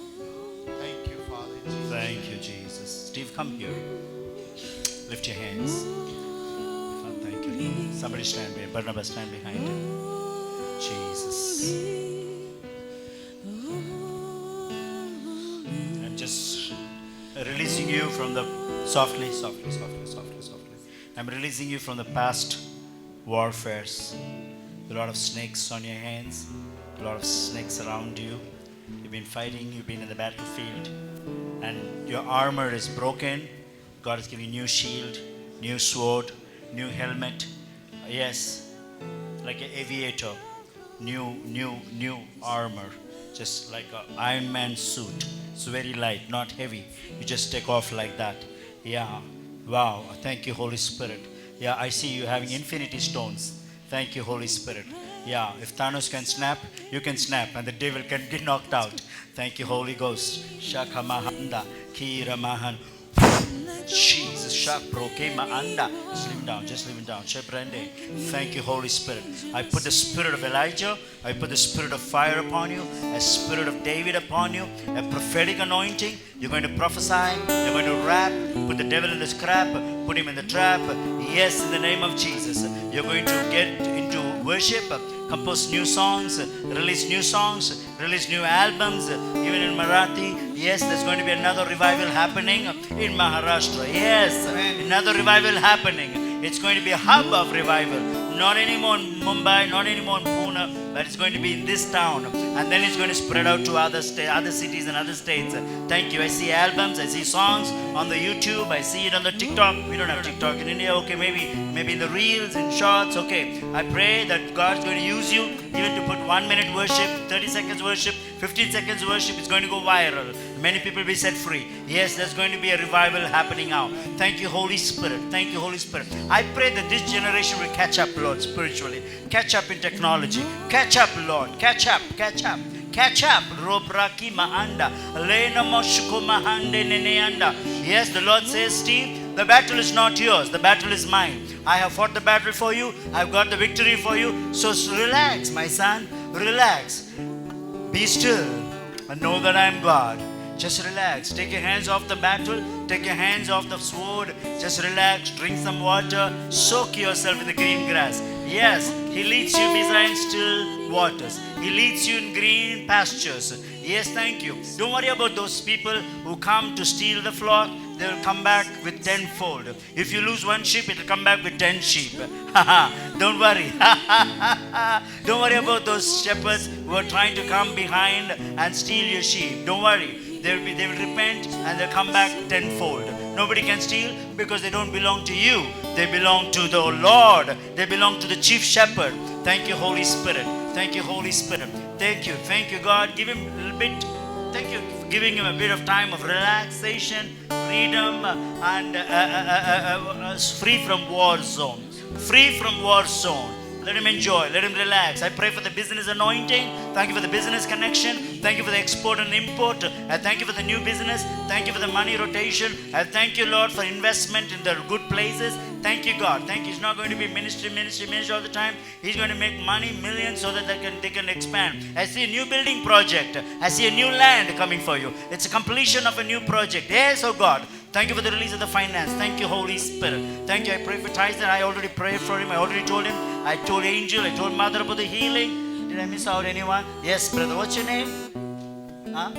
Thank you, Father. In Jesus' Thank you, Jesus. Steve, come here. Lift your hands. Father, thank you. Somebody stand behind. Barnabas, stand behind him. Jesus. I'm just releasing you from the softly. I'm releasing you from the past warfares. A lot of snakes on your hands, a lot of snakes around you. You've been fighting, you've been in the battlefield, and your armor is broken. God is giving you new shield, new sword, new helmet. Yes, like an aviator, new armor, just like an Iron Man suit. It's very light, not heavy. You just take off like that. Yeah, wow, thank you, Holy Spirit. Yeah, I see you having infinity stones. Thank you, Holy Spirit. Yeah, if Thanos can snap, you can snap, and the devil can get knocked out. Thank you, Holy Ghost. Shaka Mahanda, Kira Mahan. Jesus, Shak Brokema Anda. Just leave him down. Sheprende. Thank you, Holy Spirit. I put the spirit of Elijah, I put the spirit of fire upon you, a spirit of David upon you, a prophetic anointing. You're going to prophesy, you're going to rap, put the devil in the scrap, put him in the trap. Yes, in the name of Jesus. You're going to get into worship, compose new songs, release new albums, even in Marathi. Yes, there's going to be another revival happening in Maharashtra. Yes, another revival happening. It's going to be a hub of revival. Not anymore in Mumbai, not anymore in Pune, but it's going to be in this town. And then it's going to spread out to other cities and other states. Thank you. I see albums, I see songs on the YouTube, I see it on the TikTok. We don't have TikTok in India. Okay, maybe in the reels, in shorts. Okay, I pray that God's going to use you even to put 1 minute worship, 30 seconds worship, 15 seconds worship. It's going to go viral. Many people will be set free. Yes, there's going to be a revival happening now. Thank you, Holy Spirit. Thank you, Holy Spirit. I pray that this generation will catch up, Lord, spiritually. Catch up in technology. Catch up, Lord. Catch up. Robraki maanda. Lena moshuko mahande neneanda. Yes, the Lord says, Steve, the battle is not yours. The battle is mine. I have fought the battle for you. I've got the victory for you. So relax, my son. Relax. Be still and know that I am God. Just relax. Take your hands off the battle. Take your hands off the sword. Just relax. Drink some water. Soak yourself in the green grass. Yes, He leads you beside still waters. He leads you in green pastures. Yes, thank you. Don't worry about those people who come to steal the flock. They will come back with tenfold. If you lose one sheep, it will come back with 10 sheep. Don't worry. Don't worry about those shepherds who are trying to come behind and steal your sheep. Don't worry. They will repent and they'll come back tenfold. Nobody can steal because they don't belong to you. They belong to the Lord. They belong to the chief shepherd. Thank you, Holy Spirit. Thank you, Holy Spirit. Thank you, God. Give him a little bit. Thank you for giving him a bit of time of relaxation, freedom, and free from war zone. Free from war zone. Let him enjoy. Let him relax. I pray for the business anointing. Thank you for the business connection. Thank you for the export and import. I thank you for the new business. Thank you for the money rotation. I thank you, Lord, for investment in the good places. Thank you, God. Thank you. He's not going to be ministry all the time. He's going to make money, millions, so that they can expand. I see a new building project. I see a new land coming for you. It's a completion of a new project. Yes, oh God. Thank you for the release of the finance. Thank you, Holy Spirit. Thank you. I pray for Tyson. I already prayed for him. I already told him. I told Angel. I told Mother about the healing. Did I miss out anyone? Yes, brother. What's your name? Huh?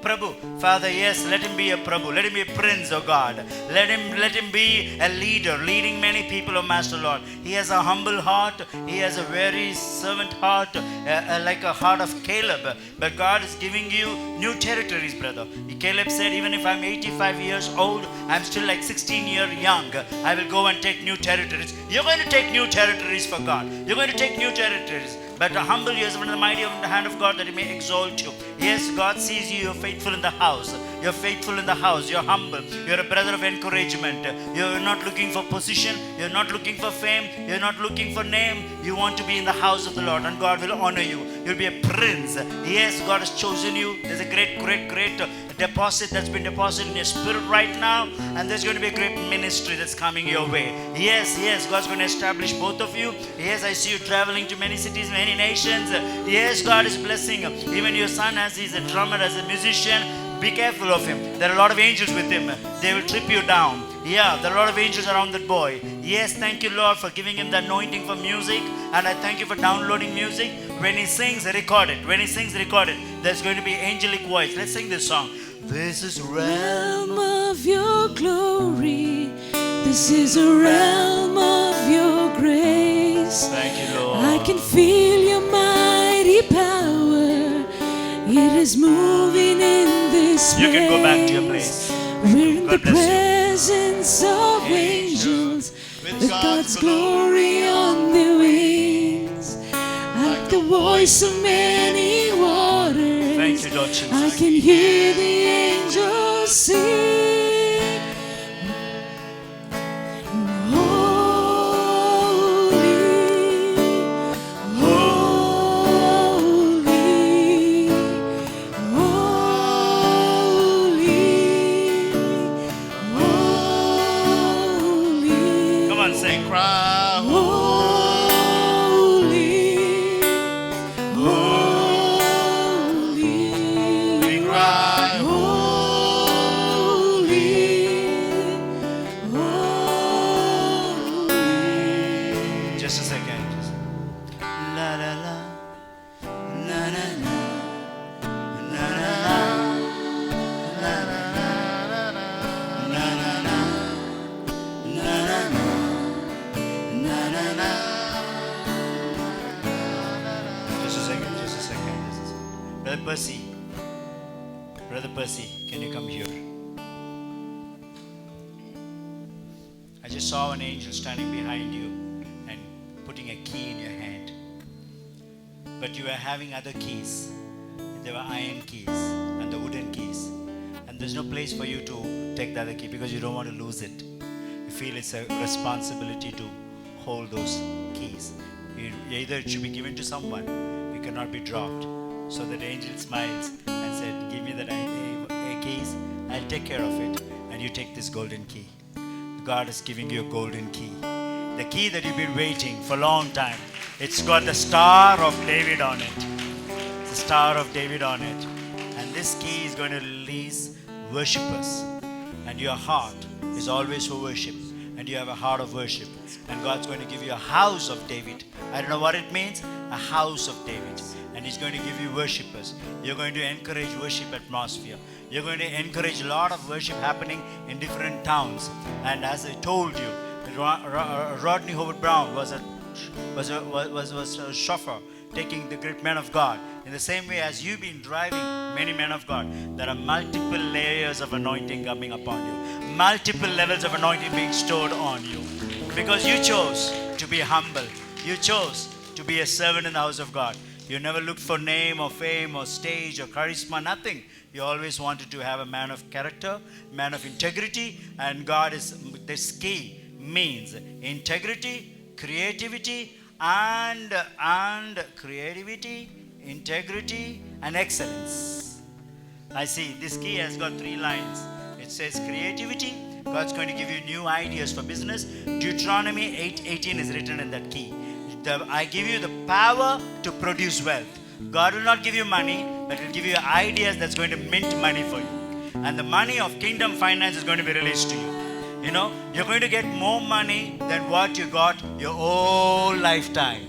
Prabhu. Father, yes, let him be a Prabhu. Let him be a prince, oh God. Let him be a leader, leading many people, oh Master Lord. He has a humble heart. He has a very servant heart, like a heart of Caleb. But God is giving you new territories, brother. Caleb said, even if I'm 85 years old, I'm still like 16 years young. I will go and take new territories. You're going to take new territories for God. You're going to take new territories. But humble yourself in the mighty hand of God that He may exalt you. Yes, God sees you. You're faithful in the house. You're faithful in the house. You're humble. You're a brother of encouragement. You're not looking for position. You're not looking for fame. You're not looking for name. You want to be in the house of the Lord, and God will honor you. You'll be a prince. Yes, God has chosen you. There's a great deposit that's been deposited in your spirit right now, and there's going to be a great ministry that's coming your way. Yes, God's going to establish both of you. Yes, I see you traveling to many cities, many nations. Yes, God is blessing. Even your son, as he's a drummer, as a musician, be careful of him. There are a lot of angels with him. They will trip you down. Yeah, there are a lot of angels around that boy. Yes, thank you, Lord, for giving him the anointing for music. And I thank you for downloading music. When he sings, record it. When he sings, record it. There's going to be angelic voice. Let's sing this song. This is Realm of your glory. This is a realm of your grace. Thank you, Lord. I can feel your mighty power. It is moving in this place. You can go back to your place. We're in the God bless you. presence of angels with God's glory on their wings. At the voice of many waters, Thank you, Lord Jesus. I can hear the angels sing. Holy, holy, holy, Come on, sing. Cry, holy, holy, cry, holy, holy. Just a second. La la la. Na na na. Na na na. Na na na. Na na na. Na na na. Na na na. Just a second. Brother Percy, can you come here? I just saw an angel standing behind you and putting a key in your hand. But you were having other keys. There were iron keys and the wooden keys. And there's no place for you to take the other key because you don't want to lose it. You feel it's a responsibility to hold those keys. Either it should be given to someone, it cannot be dropped. So that angel smiles and said, give me the keys, I'll take care of it. And you take this golden key. God is giving you a golden key. The key that you've been waiting for a long time. It's got the Star of David on it. The Star of David on it. And this key is going to release worshippers. And your heart is always for worship. And you have a heart of worship. And God's going to give you a house of David. I don't know what it means. A house of David. And He's going to give you worshippers. You're going to encourage worship atmosphere. You're going to encourage a lot of worship happening in different towns. And as I told you, Rodney Howard Brown was a chauffeur taking the great men of God. In the same way as you've been driving many men of God, there are multiple layers of anointing coming upon you. Multiple levels of anointing being stored on you. Because you chose to be humble. You chose to be a servant in the house of God. You never looked for name or fame or stage or charisma, nothing. You always wanted to have a man of character, man of integrity, and God is, this key means integrity, creativity, and creativity, integrity, and excellence. I see this key has got 3 lines. It says creativity. God's going to give you new ideas for business. Deuteronomy 8:18 is written in that key. I give you the power to produce wealth. God will not give you money, but He'll give you ideas that's going to mint money for you. And the money of kingdom finance is going to be released to you. You know, you're going to get more money than what you got your whole lifetime.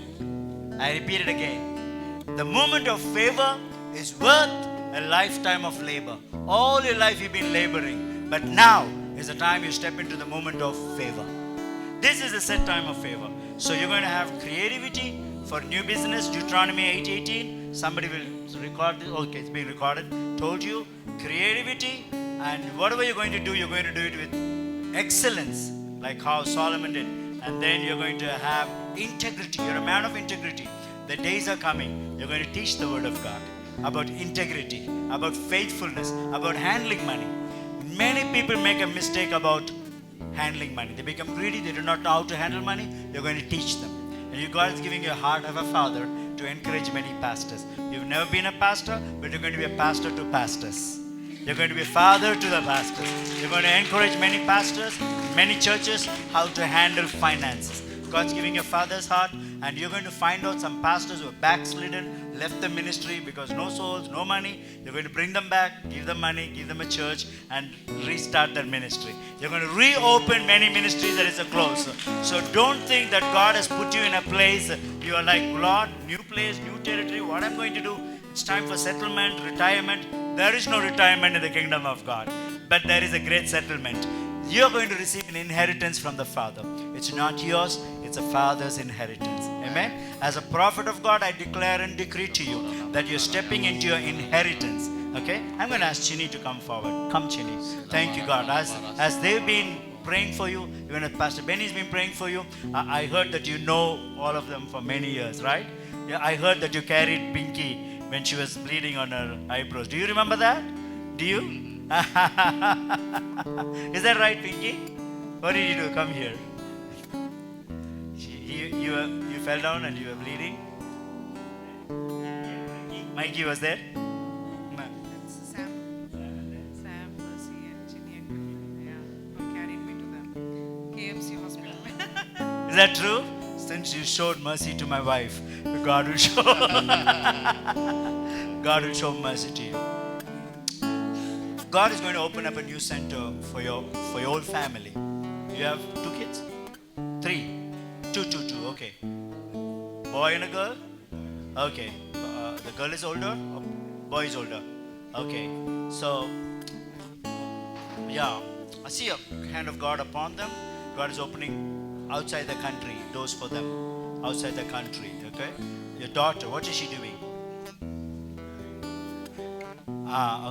I repeat it again. The moment of favor is worth a lifetime of labor. All your life you've been laboring, but now is the time you step into the moment of favor. This is the set time of favor. So you're going to have creativity for new business, Deuteronomy 8:18. Somebody will record this. Okay, it's being recorded. Told you, creativity, and whatever you're going to do, you're going to do it with excellence, like how Solomon did. And then you're going to have integrity. You're a man of integrity. The days are coming. You're going to teach the word of God. about integrity, about faithfulness, about handling money. Many people make a mistake about handling money. They become greedy, they do not know how to handle money. You're going to teach them. And you God is giving you a heart of a father to encourage many pastors. You've never been a pastor, but you're going to be a pastor to pastors. You're going to be a father to the pastors. You're going to encourage many pastors, many churches, how to handle finances. God's giving you a father's heart, and you're going to find out some pastors who are backslidden, left the ministry because no souls, no money. You're going to bring them back, give them money, give them a church, and restart their ministry. You're going to reopen many ministries that is closed. So don't think that God has put you in a place, you are like, Lord, new place, new territory, what I'm going to do? It's time for settlement, retirement. There is no retirement in the kingdom of God, but there is a great settlement. You're going to receive an inheritance from the Father. It's not yours, it's a Father's inheritance. Amen. As a prophet of God, I declare and decree to you that you're stepping into your inheritance. Okay? I'm going to ask Chini to come forward. Come, Chini. Thank you, God. As they've been praying for you, even as Pastor Benny's been praying for you, I heard that you know all of them for many years, right? Yeah, I heard that you carried Pinky when she was bleeding on her eyebrows. Do you remember that? Do you? Is that right, Pinky? What did you do? Come here. You fell down and you were bleeding? Mikey was there? Sam, Mercy, and Ginny and Camille, who carried me to the KMC hospital. Is that true? Since you showed mercy to my wife, God will show God will show mercy to you. God is going to open up a new center for your whole family. You have 2 kids? 3? 2, okay. Boy and a girl? Okay. The girl is older or boy is older? Okay. So, yeah, I see a hand of God upon them. God is opening outside the country doors for them. Outside the country, okay? Your daughter, what is she doing?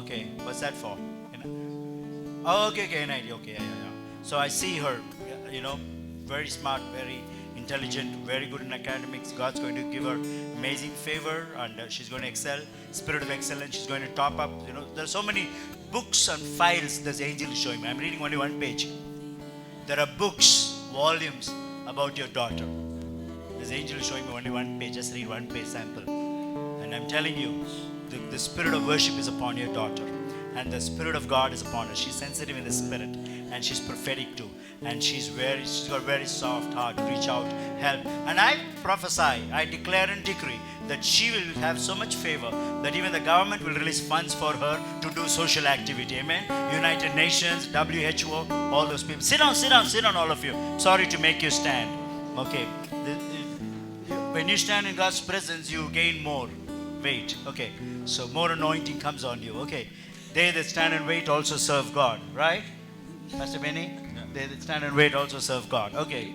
Okay. What's that for? Oh, okay, yeah. So I see her, very smart, very intelligent, very good in academics. God's going to give her amazing favor, and she's going to excel, spirit of excellence. She's going to top up. There's so many books and files this angel is showing me. I'm reading only one page. There are books, volumes about your daughter. This angel is showing me only one page. Just read one page sample. And I'm telling you, the spirit of worship is upon your daughter. And the Spirit of God is upon her. She's sensitive in the spirit. And she's prophetic too. And she's got very soft heart to reach out, help. And I prophesy, I declare and decree that she will have so much favor that even the government will release funds for her to do social activity. Amen. United Nations, WHO, all those people. Sit down, all of you. Sorry to make you stand. Okay. When you stand in God's presence, you gain more weight. Okay. So more anointing comes on you. Okay. They that stand and wait also serve God, right? Pastor Benny? Yeah. They that stand and wait also serve God. Okay.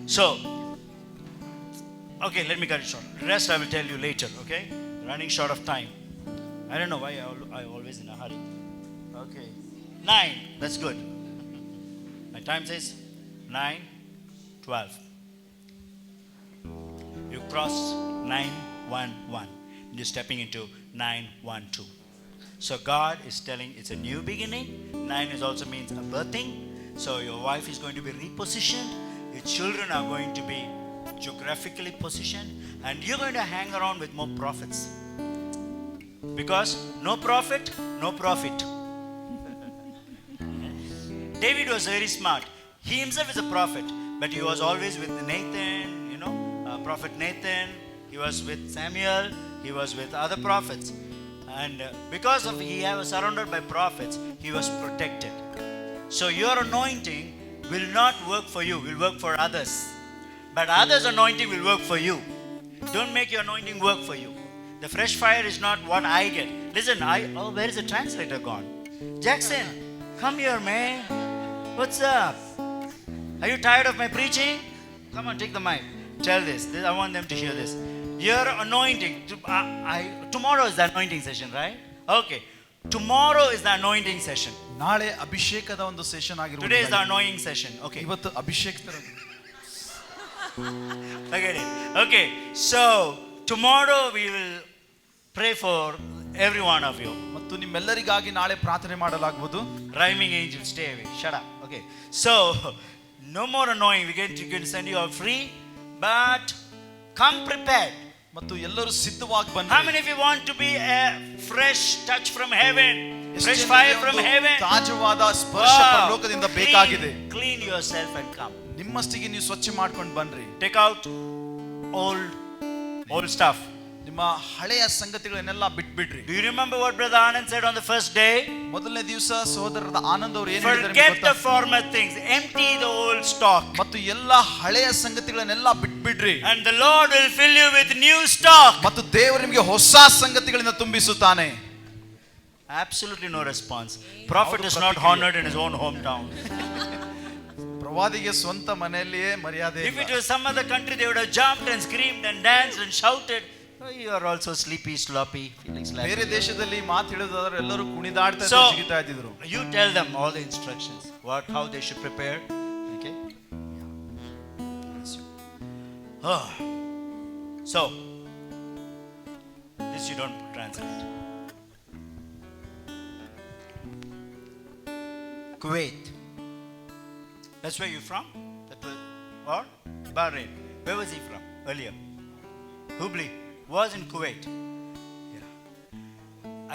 So, let me cut it short. The rest I will tell you later, okay? Running short of time. I don't know why I always in a hurry. Okay. 9. That's good. My time says 9:12. You crossed 9:11. You're stepping into 9:12. So God is telling it's a new beginning. 9 is also means a birthing. So your wife is going to be repositioned. Your children are going to be geographically positioned. And you're going to hang around with more prophets. Because no prophet, no profit. David was very smart. He himself is a prophet. But he was always with Nathan, Prophet Nathan. He was with Samuel. He was with other prophets. And because of he was surrounded by prophets, he was protected. So your anointing will not work for you, will work for others. But others' anointing will work for you. Don't make your anointing work for you. The fresh fire is not what I get. Listen, where is the translator gone? Jackson, come here, man. What's up? Are you tired of my preaching? Come on, take the mic. Tell this. I want them to hear this. Your anointing, tomorrow is the anointing session, right? Okay. Tomorrow is the anointing session. ನಾಳೆ ಅಭಿಷೇಕದ ಒಂದು session ಆಗಿರುತ್ತೆ. Today is the anointing session. Okay. ಇವತ್ತು ಅಭಿಷೇಕದ Forget it. Okay. So tomorrow we will pray for every one of you. ಮತ್ತು ನಿಮ್ಮೆಲ್ಲರಿಗಾಗಿ ನಾಳೆ ಪ್ರಾರ್ಥನೆ ಮಾಡಲಾಗುವುದು. Rhyming angels, stay away. Shut up. Okay. So, no more annoying. We can send you out free, but come prepared. ಮತ್ತು ಎಲ್ಲರೂ ಸಿದ್ಧವಾಗಿ How ಬನ್ನಿ. many of you want to be a fresh touch from heaven? Fresh fire from heaven? ತಾಜವಾದ ಸ್ಪರ್ಶ ಪರಲೋಕದಿಂದ ಬೇಕಾಗಿದೆ. Clean yourself and come. ನಿಮ್ಮಷ್ಟಿಗೆ ನೀವು ಸ್ವಚ್ಛ ಮಾಡ್ಕೊಂಡು ಬನ್ರಿ. Take out old stuff. ನಿಮ್ಮ ಹಳೆಯ ಸಂಗತಿಗಳನ್ನೆಲ್ಲ ಬಿಟ್ಬಿಡ್ರಿ. Do you remember what Brother Anand said on the first day? ಮೊದಲನೇ ದಿವಸ ಸಹೋದರರಾದ ಆನಂದ್ ಅವರು ಏನು ಹೇಳಿದ್ದಾರೆ Forget ಗೊತ್ತಾ? the former things. Empty the old stock. ಮತ್ತು ಎಲ್ಲ ಹಳೆಯ ಸಂಗತಿಗಳನ್ನೆಲ್ಲ ಬಿಟ್ಬಿಡ್ರಿ. And the Lord will fill you with new stock. ಮತ್ತು ದೇವರು ನಿಮಗೆ ಹೊಸ ಸಂಗತಿಗಳಿಂದ ತುಂಬಿಸುತ್ತಾನೆ. Absolutely no response. Prophet is not honored in his own hometown. ಪ್ರವಾದಿಗೆ ಸ್ವಂತ ಮನೆಯಲ್ಲಿಯೇ ಮರ್ಯಾದೆ If ಇಲ್ಲ. it was some other country, they would have jumped and screamed and danced and shouted. Oh, you are also sleepy, sloppy, feeling ಬೇರೆ slappy. ದೇಶದಲ್ಲಿ ಮಾತು ಹೇಳಿದ್ರೆ ಎಲ್ಲರೂ ಕುಣಿದಾಡ್ತಾ So, ಜಿಗಿತಾ ಇದ್ದಿದ್ರು. you tell them all the instructions, how they should prepare. Okay. Oh. So, this you don't translate. Kuwait. That's where you're from? Or Bahrain? Where was he from earlier? Hubli was in Kuwait. Yeah.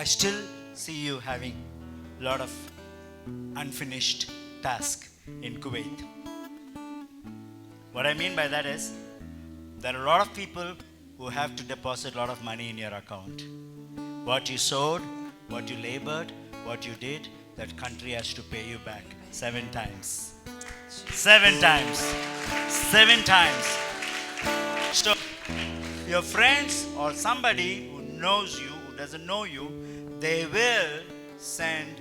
I still see you having a lot of unfinished task in Kuwait. What I mean by that is, there are a lot of people who have to deposit a lot of money in your account. What you sowed, what you labored, what you did, that country has to pay you back 7 times. 7 times. 7 times. So, your friends or somebody who knows you, who doesn't know you, they will send,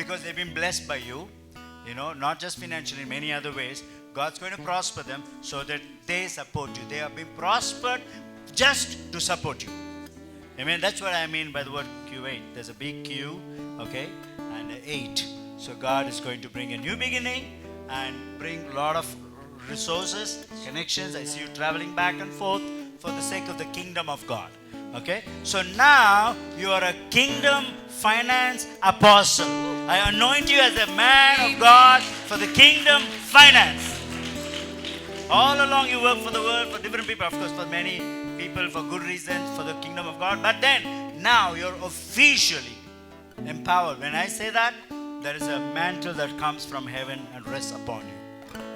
because they've been blessed by you, not just financially, in many other ways. God's going to prosper them so that they support you. They have been prospered just to support you. Amen. That's what I mean by the word Q8. There's a big Q, okay, and an 8. So God is going to bring a new beginning and bring a lot of resources, connections. I see you traveling back and forth for the sake of the kingdom of God. Okay? So now you are a kingdom finance apostle. I anoint you as a man of God for the kingdom finance. All along you work for the world, for different people, of course, for many people, for good reasons, for the kingdom of God. But then, now you're officially empowered. When I say that, there is a mantle that comes from heaven and rests upon you.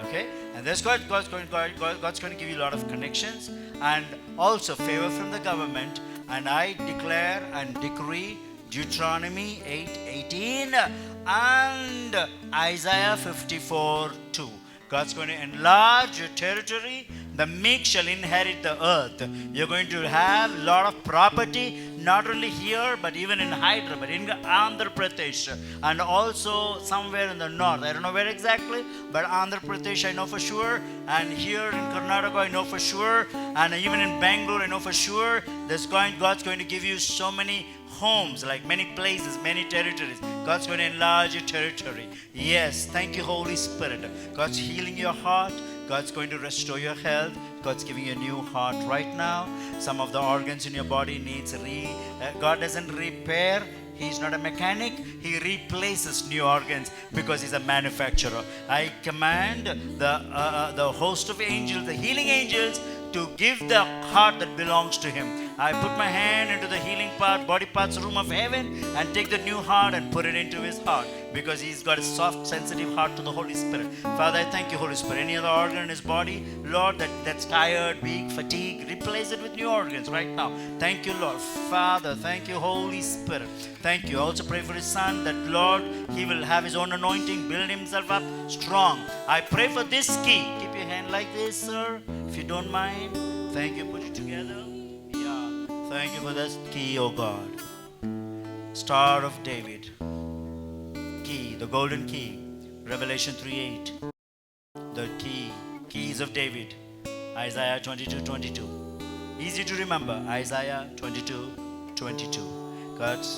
Okay? And there's God's going to give you a lot of connections and also favor from the government. And I declare and decree Deuteronomy 8:18 and Isaiah 54:2. God's going to enlarge your territory. The meek shall inherit the earth. You're going to have a lot of property, not only here, but even in Hyderabad, in Andhra Pradesh, and also somewhere in the north. I don't know where exactly, but Andhra Pradesh I know for sure, and here in Karnataka I know for sure, and even in Bangalore I know for sure. God's going to give you so many homes, like many places, many territories. God's going to enlarge your territory. Yes, thank you, Holy Spirit. God's healing your heart. God's going to restore your health. God's giving you a new heart right now. Some of the organs in your body needs God doesn't repair. He's not a mechanic. He replaces new organs because he's a manufacturer. I command the host of angels, the healing angels, to give the heart that belongs to him. I put my hand into the healing body parts room of heaven and take the new heart and put it into his heart, because he's got a soft, sensitive heart to the Holy Spirit. Father, I thank you, Holy Spirit. Any other organ in his body, Lord, that's tired, weak, fatigued, replace it with new organs right now. Thank you, Lord. Father, thank you, Holy Spirit. Thank you. I also pray for his son that, Lord, he will have his own anointing, build himself up strong. I pray for this key. Keep your hand like this, sir, if you don't mind. Thank you. Put it together. Yeah. Thank you for this key, oh God. Star of David. Key, the golden key. Revelation 3:8. The keys of David. Isaiah 22:22. Easy to remember. Isaiah 22:22. God's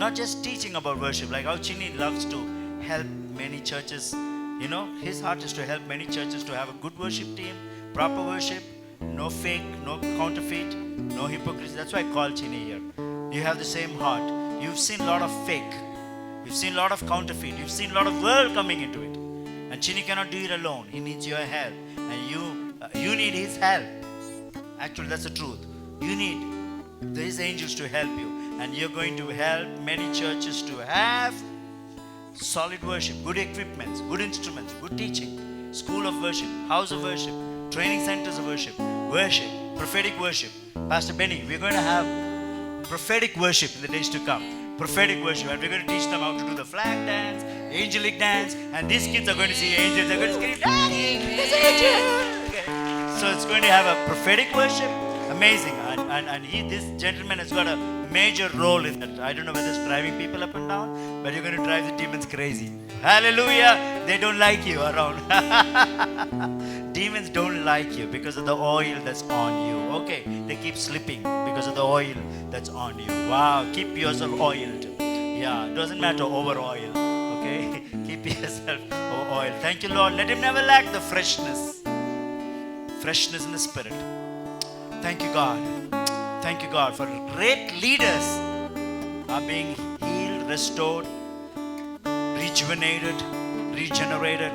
not just teaching about worship, like how Chini loves to help many churches. His heart is to help many churches to have a good worship team, proper worship, No fake, no counterfeit, no hypocrisy. That's why I call Chini here. You have the same heart. You've seen a lot of fake. You've seen a lot of counterfeit. You've seen a lot of world coming into it. And Chini cannot do it alone. He needs your help. And you need his help. Actually, that's the truth. You need these angels to help you. And you're going to help many churches to have solid worship, good equipments, good instruments, good teaching, school of worship, house of worship, training centers of worship, prophetic worship. Pastor Benny, we're going to have prophetic worship in the days to come. Prophetic worship, and we're going to teach them how to do the flag dance, angelic dance, and these kids are going to see angels. They're going to scream, Daddy, there's angel. Okay. So it's going to have a prophetic worship. Amazing. And this gentleman has got a major role in that. I don't know whether it's driving people up and down, but you're going to drive the demons crazy. Hallelujah. They don't like you around. Demons don't like you because of the oil that's on you. Okay, they keep slipping because of the oil that's on you. Wow, keep yourself oiled. Yeah, doesn't matter over oil. Okay, keep yourself oiled. Thank you, Lord. Let him never lack the freshness in the spirit. Thank you, God. Thank you, God, for great leaders are being healed, restored, rejuvenated, regenerated,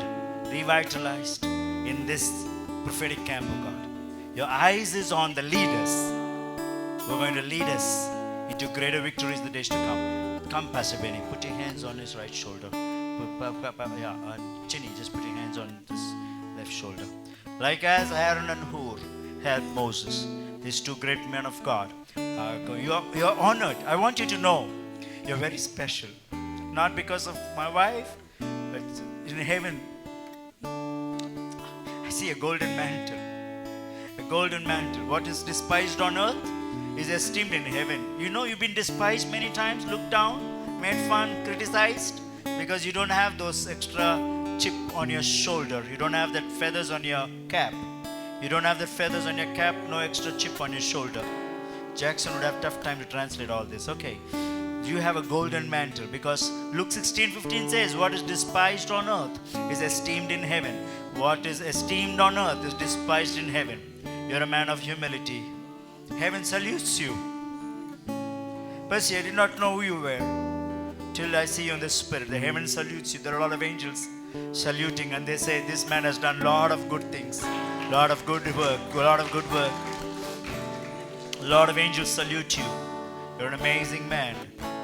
revitalized in this prophetic camp, oh God. Your eyes is on the leaders who are going to lead us into greater victories in the days to come. Come, Pastor Benny, put your hands on his right shoulder. Chinny, just put your hands on this left shoulder. Like as Aaron and Hur helped Moses, these two great men of God, you're honored. I want you to know you're very special. Not because of my wife, but in heaven, I see a golden mantle. A golden mantle. What is despised on earth is esteemed in heaven. You know you've been despised many times, looked down, made fun, criticized, because you don't have those extra chip on your shoulder. You don't have that feathers on your cap. You don't have the feathers on your cap, no extra chip on your shoulder. Jackson would have tough time to translate all this. Okay. You have a golden mantle because Luke 16:15 says, what is despised on earth is esteemed in heaven. What is esteemed on earth is despised in heaven. You're a man of humility. Heaven salutes you. Percy, I did not know who you were till I see you in the spirit. The heaven salutes you. There are a lot of angels saluting, and they say, this man has done a lot of good things, a lot of good work, a lot of good work. A lot of angels salute you. You're an amazing man.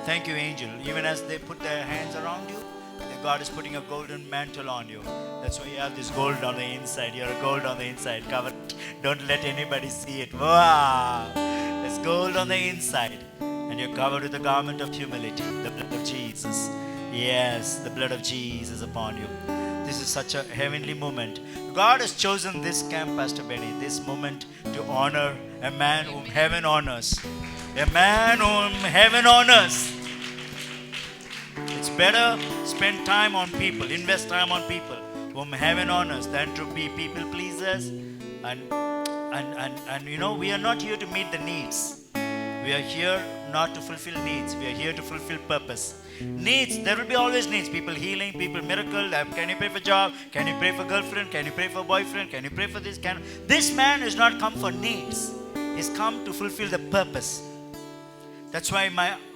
Thank you, angel. Even as they put their hands around you, God is putting a golden mantle on you. That's why you have this gold on the inside. You're a gold on the inside. Covered. Don't let anybody see it. Wow. There's gold on the inside. And you're covered with the garment of humility. The blood of Jesus. Yes, the blood of Jesus upon you. This is such a heavenly moment. God has chosen this camp, Pastor Benny, this moment to honor a man whom heaven honors. A man whom heaven honors. It's better spend time on people, invest time on people whom heaven honors than to be people pleasers. And you know, we are not here to meet the needs. We are here not to fulfill needs. We are here to fulfill purpose. Needs, there will be always needs. People healing, people miracle. Can you pray for job? Can you pray for girlfriend? Can you pray for boyfriend? Can you pray for this? This man is not come for needs. He's come to fulfill the purpose. That's why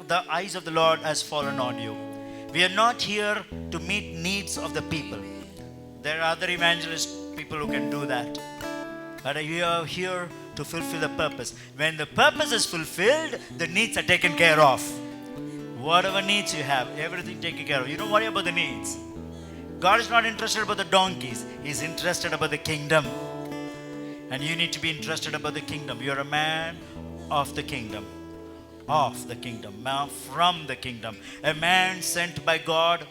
the eyes of the Lord has fallen on you. We are not here to meet needs of the people. There are other evangelist people who can do that. But we are here to fulfill the purpose. When the purpose is fulfilled, the needs are taken care of. Whatever needs you have, everything taken care of. You don't worry about the needs. God is not interested about the donkeys. He's interested about the kingdom. And you need to be interested about the kingdom. You're a man of the kingdom. Of the kingdom. Man from the kingdom. A man sent by God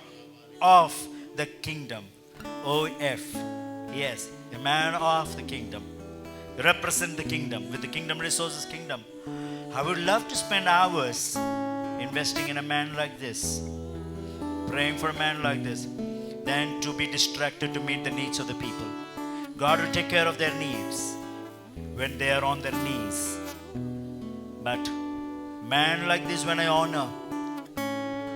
of the kingdom. OF. Yes, a man of the kingdom. Represent the kingdom with the kingdom resources kingdom. I would love to spend hours investing in a man like this, praying for a man like this, than to be distracted to meet the needs of the people. God will take care of their needs when they are on their knees. But man like this, when I honor,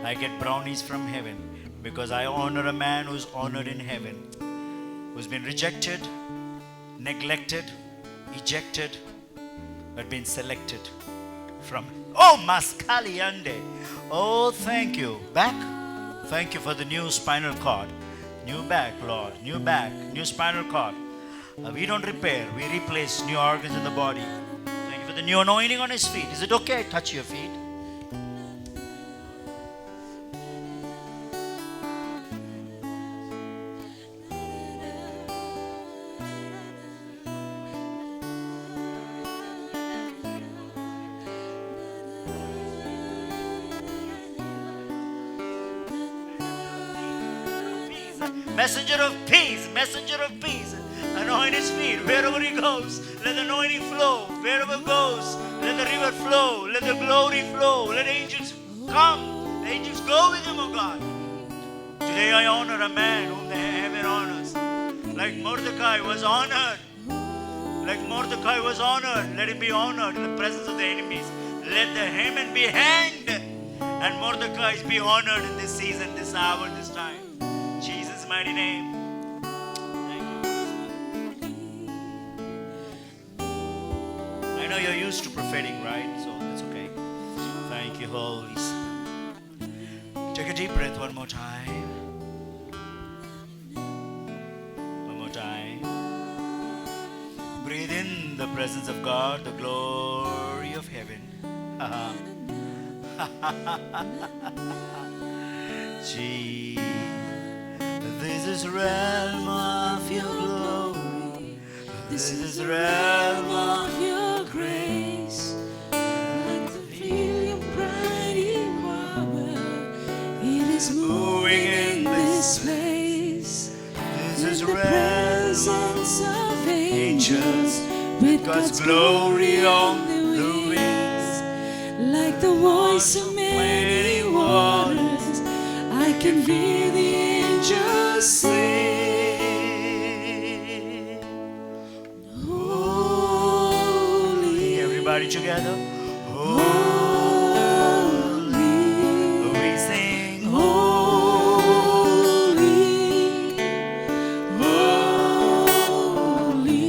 I get brownies from heaven, because I honor a man who's honored in heaven, who's been rejected, neglected, ejected but been selected from. Oh, Maskali Ande. Oh, thank you. Back. Thank you for the new spinal cord. New back, Lord. New back. New spinal cord. We don't repair, we replace new organs in the body. Thank you for the new anointing on his feet. Is it okay I touch your feet? Messenger of peace, messenger of peace. Anoint his feet wherever he goes. Let the anointing flow. Wherever he goes, let the river flow. Let the glory flow. Let angels come. The angels go with him, O God. Today I honor a man whom the heaven honors. Like Mordecai was honored. Like Mordecai was honored. Let him be honored in the presence of the enemies. Let the Haman be hanged. And Mordecai be honored in this season, this hour, this time. In Jesus' mighty name. I know you're used to prophetic, right? So that's okay. Thank you, Holy Spirit. Take a deep breath one more time. One more time. Breathe in the presence of God, the glory of heaven. Gee, this is realm of your glory. This is realm of your grace, like the brilliant bright power, it is moving in this place. This is The realm presence of angels with God's glory on the wings. like the voice of many waters, I can hear the angels sing. Holy, Everybody together. holy, We sing. holy, holy.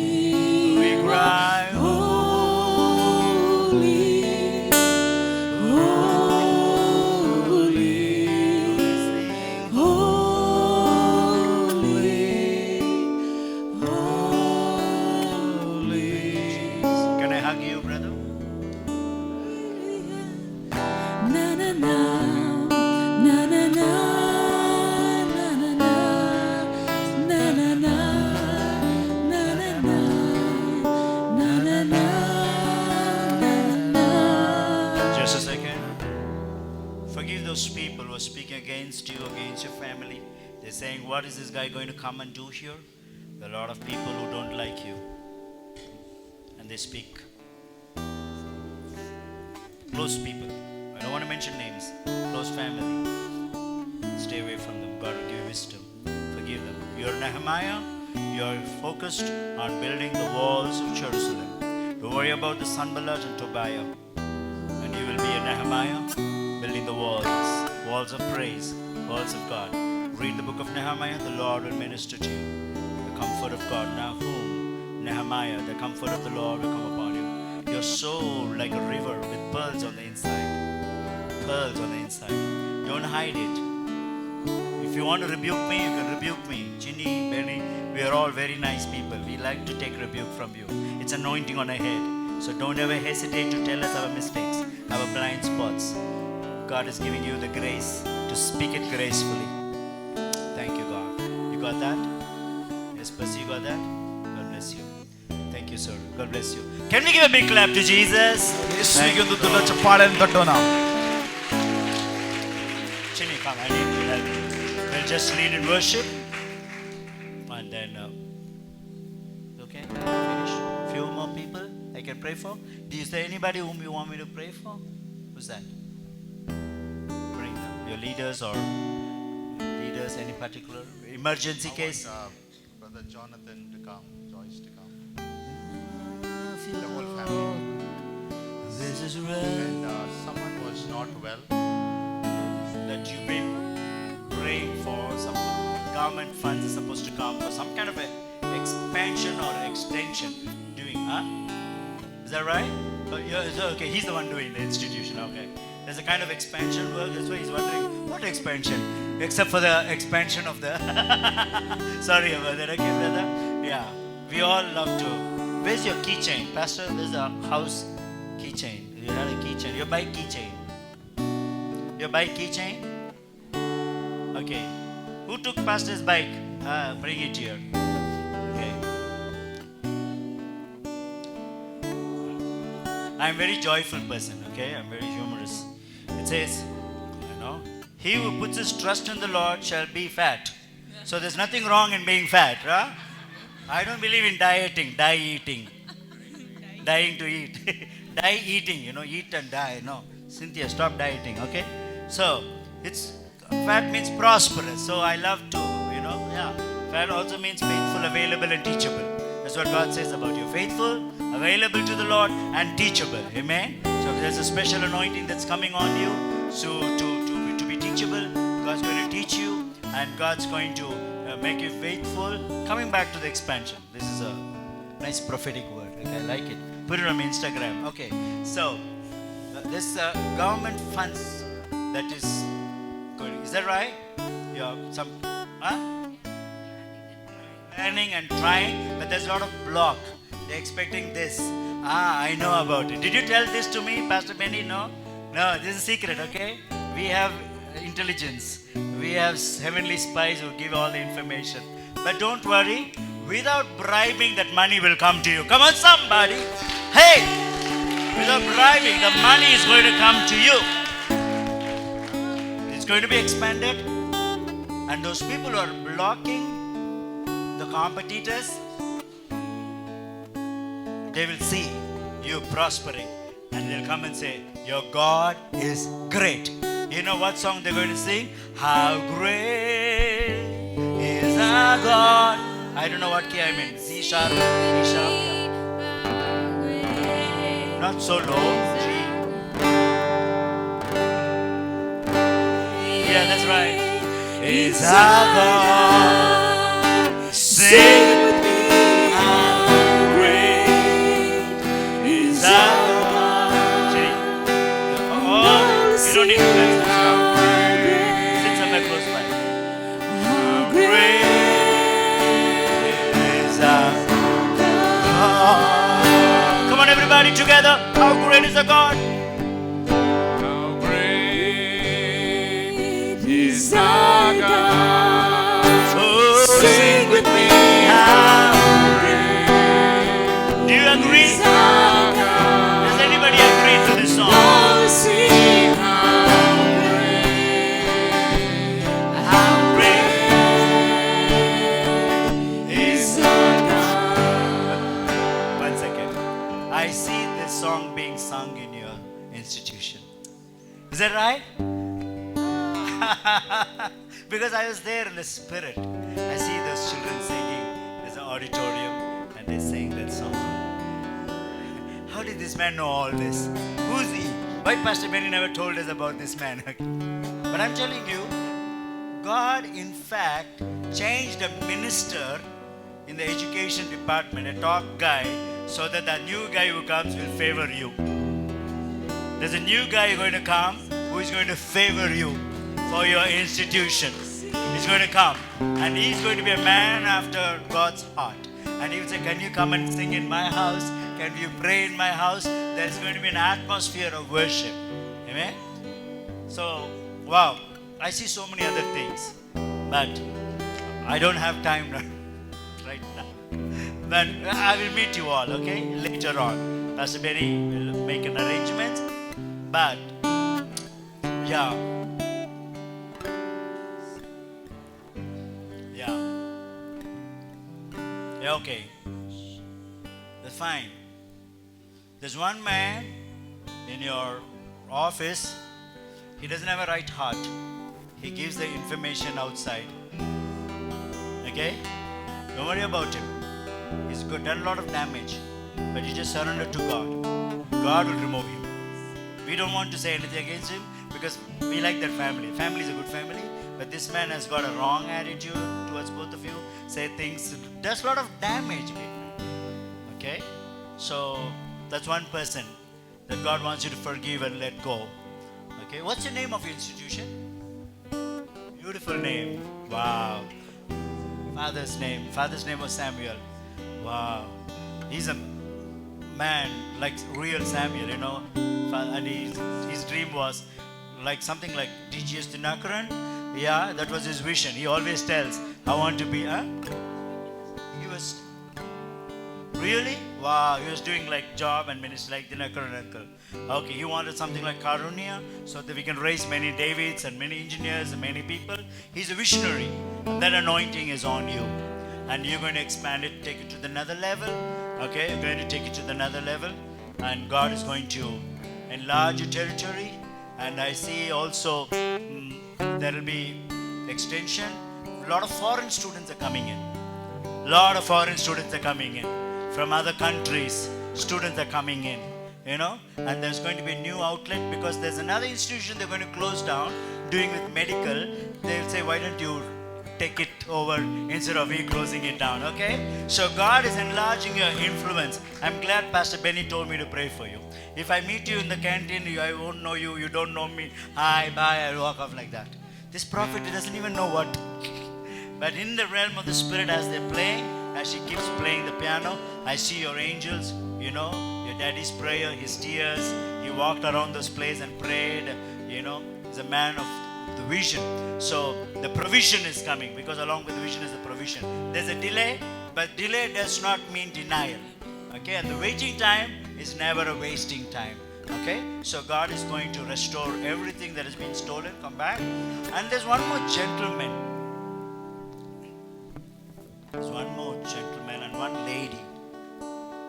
We cry. Holy, holy, holy, holy. Can I hug you, brother? Na na na, na na na, na na na, na na na, na na na, na na na, na. Just a second. Forgive those people who are speaking against you, against your family. They're saying, what is this guy going to come and do here? There are a lot of people who don't like you. And they speak. Close people. I don't want to mention names. Close family. Stay away from them. God will give you wisdom. Forgive them. You're Nehemiah. You're focused on building the walls of Jerusalem. Don't worry about the Sanballat and Tobiah. And you will be a Nehemiah building the walls of praise, walls of God. Read the book of Nehemiah, the Lord will minister to you. The comfort of God. Now whom? Nehemiah, the comfort of the Lord will come upon you. Your soul like a river with pearls on the inside. Pearls on the inside. Don't hide it. If you want to rebuke me, you can rebuke me. Ginny, Benny, we are all very nice people. We like to take rebuke from you. It's anointing on our head. So don't ever hesitate to tell us our mistakes, our blind spots. God is giving you the grace to speak it gracefully. Thank you, God. You got that? Yes, Percy, you got that? God bless you. Thank you, sir. God bless you. Can we give a big clap to Jesus? ಯೇಸುವಿಗೆ ಒಂದು ದೊಡ್ಡ ಚಪ್ಪಾಳೆಯನ್ನು ತಟ್ಟೋಣ. Chinny, come. I need your help. We'll just lead in worship. And then, okay, finish. Few more people I can pray for. Is there anybody whom you want me to pray for? Who's that? Bring them. Your leaders or leaders, any particular emergency case? Brother Jonathan to come, Joyce to come, the whole family. This is real. And someone was not well. That you've been praying for. Some government funds are supposed to come for some kind of a expansion or extension. Doing Huh? Is that right? Oh, okay, he's the one doing the institution. Okay. There's a kind of expansion work. That's why he's wondering, what expansion? Except for the expansion of the... Sorry about that, okay, brother? Yeah. We all love to... Where's your keychain? Pastor, where's the house keychain? You have a keychain. Your bike keychain. Your bike keychain? Okay. Who took Pastor's bike? Bring it here. Okay. I'm a very joyful person, okay? I'm very humorous. It says, he who puts his trust in the Lord shall be fat. So there's nothing wrong in being fat, huh? I don't believe in dieting, eating. Dying to eat. Die eating, eat and die. No. Cynthia, stop dieting, okay? So, fat means prosperous. So I love to, Fat also means faithful, available and teachable. That's what God says about you. Faithful, available to the Lord and teachable. Amen? So there's a special anointing that's coming on you. So to be teachable, God's going to teach you and God's going to make you faithful. Coming back to the expansion. This is a nice prophetic word. Okay, I like it. Put it on Instagram. Okay. So this government funds that is going. Is that right? Yeah. Planning and trying, but there's a lot of block. They're expecting this. I know about it. Did you tell this to me, Pastor Benny? No? No, this is a secret, okay? We have intelligence. We have heavenly spies who give all the information. But don't worry, without bribing, that money will come to you. Come on, somebody. Hey! Without bribing, the money is going to come to you. It's going to be expanded. And those people who are blocking the competitors, they will see you prospering and they'll come and say, your God is great. You know what song they're going to sing? How great is our God. I don't know what key I'm in. C sharp, E sharp. Not so low. G. Yeah, that's right. Is our God. Sing with me, how great is our God. Oh, you don't need to dance this now. Sit somewhere close by. How great is our God. Come on, everybody together. How great is our God? How great is our God. Sing with me, how great. Do you agree? Does anybody agree to this song? Sing How great is our God. One second. I see this song being sung in your institution. Is that right? Because I was there in the spirit. I see those children singing. There's an auditorium and they sing that song. How did this man know all this? Who's he? Why Pastor Benny never told us about this man? But I'm telling you, God in fact changed a minister in the education department, a top guy, so that the new guy who comes will favor you. There's a new guy going to come who is going to favor you for your institution. He's going to come and he's going to be a man after God's heart. And he will say, can you come and sing in my house? Can you pray in my house? There's going to be an atmosphere of worship. Amen? So, wow. I see so many other things. But I don't have time right now. But I will meet you all, okay? Later on. Pastor Benny will make an arrangement. But, yeah. Yeah, okay. That's fine. There's one man in your office. He doesn't have a right heart. He gives the information outside. Okay? Don't worry about him. He's done a lot of damage. But you just surrender to God. God will remove him. We don't want to say anything against him because we like that family. Family is a good family. But this man has got a wrong attitude towards both of you. Say things, does a lot of damage. Okay? So that's one person that God wants you to forgive and let go. Okay, what's the name of your institution? Beautiful name. Wow. Father's name. Father's name was Samuel. Wow. He's a man like real Samuel, you know. And his dream was like something like DGS Dinakaran. Yeah, that was his vision. He always tells, I want to be, He was, really? Wow, he was doing like job and ministry like Dinakaran uncle. Okay, he wanted something like Karunya so that we can raise many Davids and many engineers and many people. He's a visionary. And that anointing is on you. And you're going to expand it, take it to another level. Okay, you're going to take it to another level. And God is going to enlarge your territory. And I see also there will be extension. A lot of foreign students are coming in. A lot of foreign students are coming in. From other countries, students are coming in. You know, and there's going to be a new outlet because there's another institution they're going to close down doing with medical. They'll say, why don't you take it over instead of we closing it down, okay? So God is enlarging your influence. I'm glad Pastor Benny told me to pray for you. If I meet you in the canteen, I won't know you, you don't know me, hi, bye, I'll walk off like that. This prophet doesn't even know what. But in the realm of the Spirit, as they're playing, as she keeps playing the piano, I see your angels, you know, your daddy's prayer, his tears. He walked around those places and prayed, you know. He's a man of the vision. So the provision is coming because along with the vision is the provision. There's a delay, but delay does not mean denial. Okay, and the waiting time is never a wasting time. Okay, so God is going to restore everything that has been stolen, come back. And there's one more gentleman. There's one more gentleman and one lady.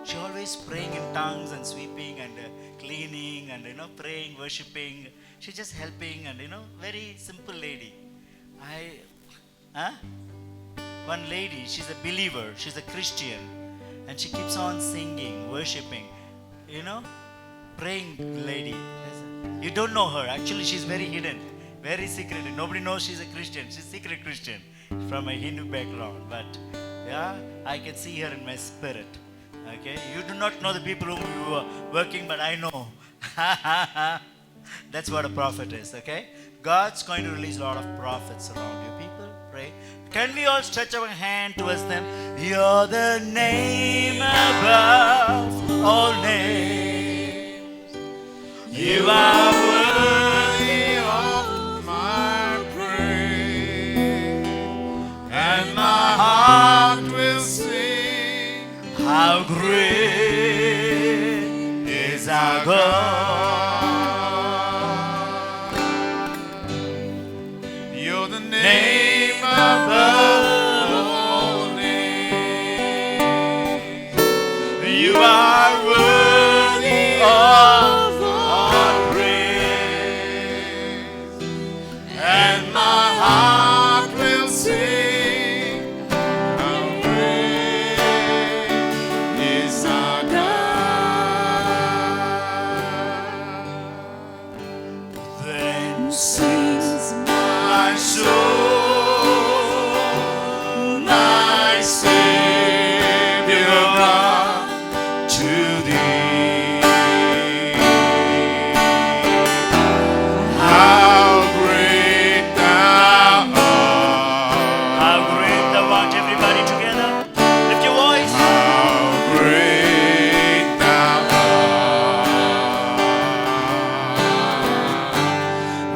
She always praying in tongues and sweeping and cleaning and, you know, praying, worshipping. She's just helping and, you know, very simple lady. One lady, she's a believer, she's a Christian. And she keeps on singing, worshipping, you know, praying lady. You don't know her. Actually, she's very hidden, very secret. Nobody knows she's a Christian. She's a secret Christian from a Hindu background. But yeah, I can see her in my spirit. Okay, you do not know the people whom you are working, but I know. That's what a prophet is. Okay, God's going to release a lot of prophets around you. People, pray. Can we all stretch our hand towards them? You're the name above all names. You are worthy of my praise, and my heart will sing. how great is our God. You're the Name name above all names. You are worthy of all praise, and my heart will sing. How great is our God. then Sings my soul, my Savior God, to Thee. How great thou art. How great Thou art, everybody together. Lift your voice. How great thou art.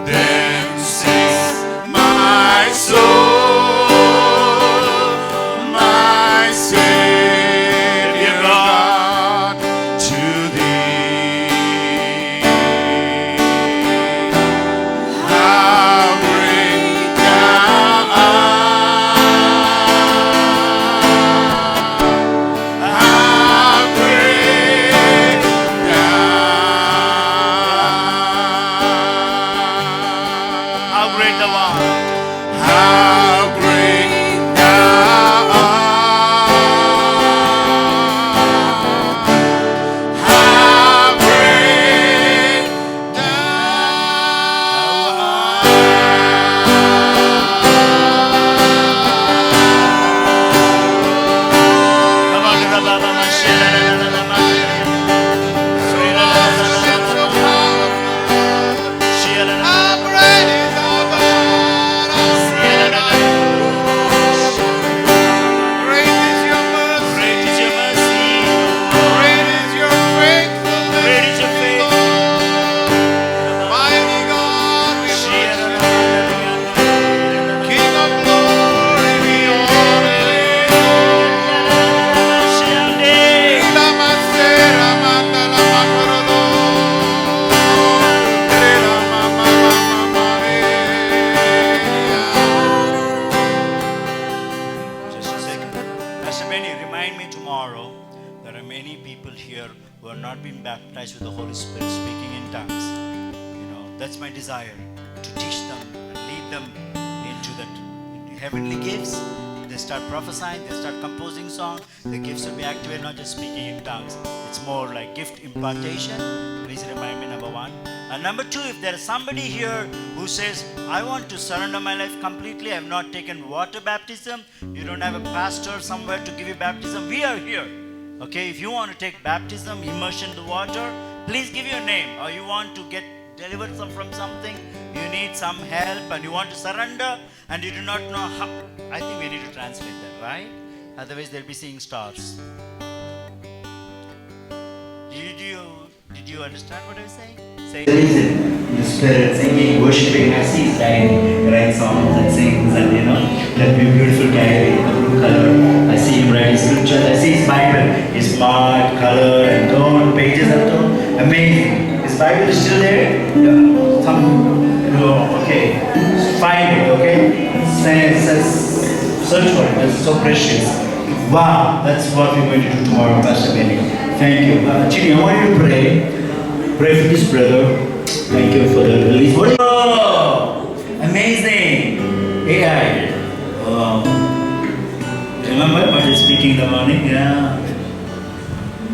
Then sings my soul, my Savior God, to Thee. How great thou art. How great How great Thou art. How great thou art. How great Come on, here who have not been baptized with the Holy Spirit, speaking in tongues. That's my desire, to teach them and lead them into heavenly gifts. They start prophesying, they start composing songs. The gifts will be activated, not just speaking in tongues. It's more like gift impartation. Please remind me, number one. And number two, if there is somebody here who says, I want to surrender my life completely, I have not taken water baptism, you don't have a pastor somewhere to give you baptism, we are here. Okay, if you want to take baptism, immersion in the water, please give your name. Or you want to get delivered from something, you need some help and you want to surrender and you do not know how. I think we need to translate that, right? Otherwise they'll be seeing stars. Did you understand what I was saying? Say in the spirit, singing, worshiping. I see his diary, write songs and sings, and that beautiful diary, the blue color. I see him writing scriptures. I see his Bible, his marked, color, and torn pages are torn. Amazing. His Bible is still there. Okay. Find it. Okay. Search for it. It's so precious. Wow, that's what we're going to do tomorrow, Pastor Benny. Thank you. Chini, I want you to pray. Pray for this brother. Thank you for the release. Oh, amazing. AI. Remember what I was speaking in the morning? Yeah.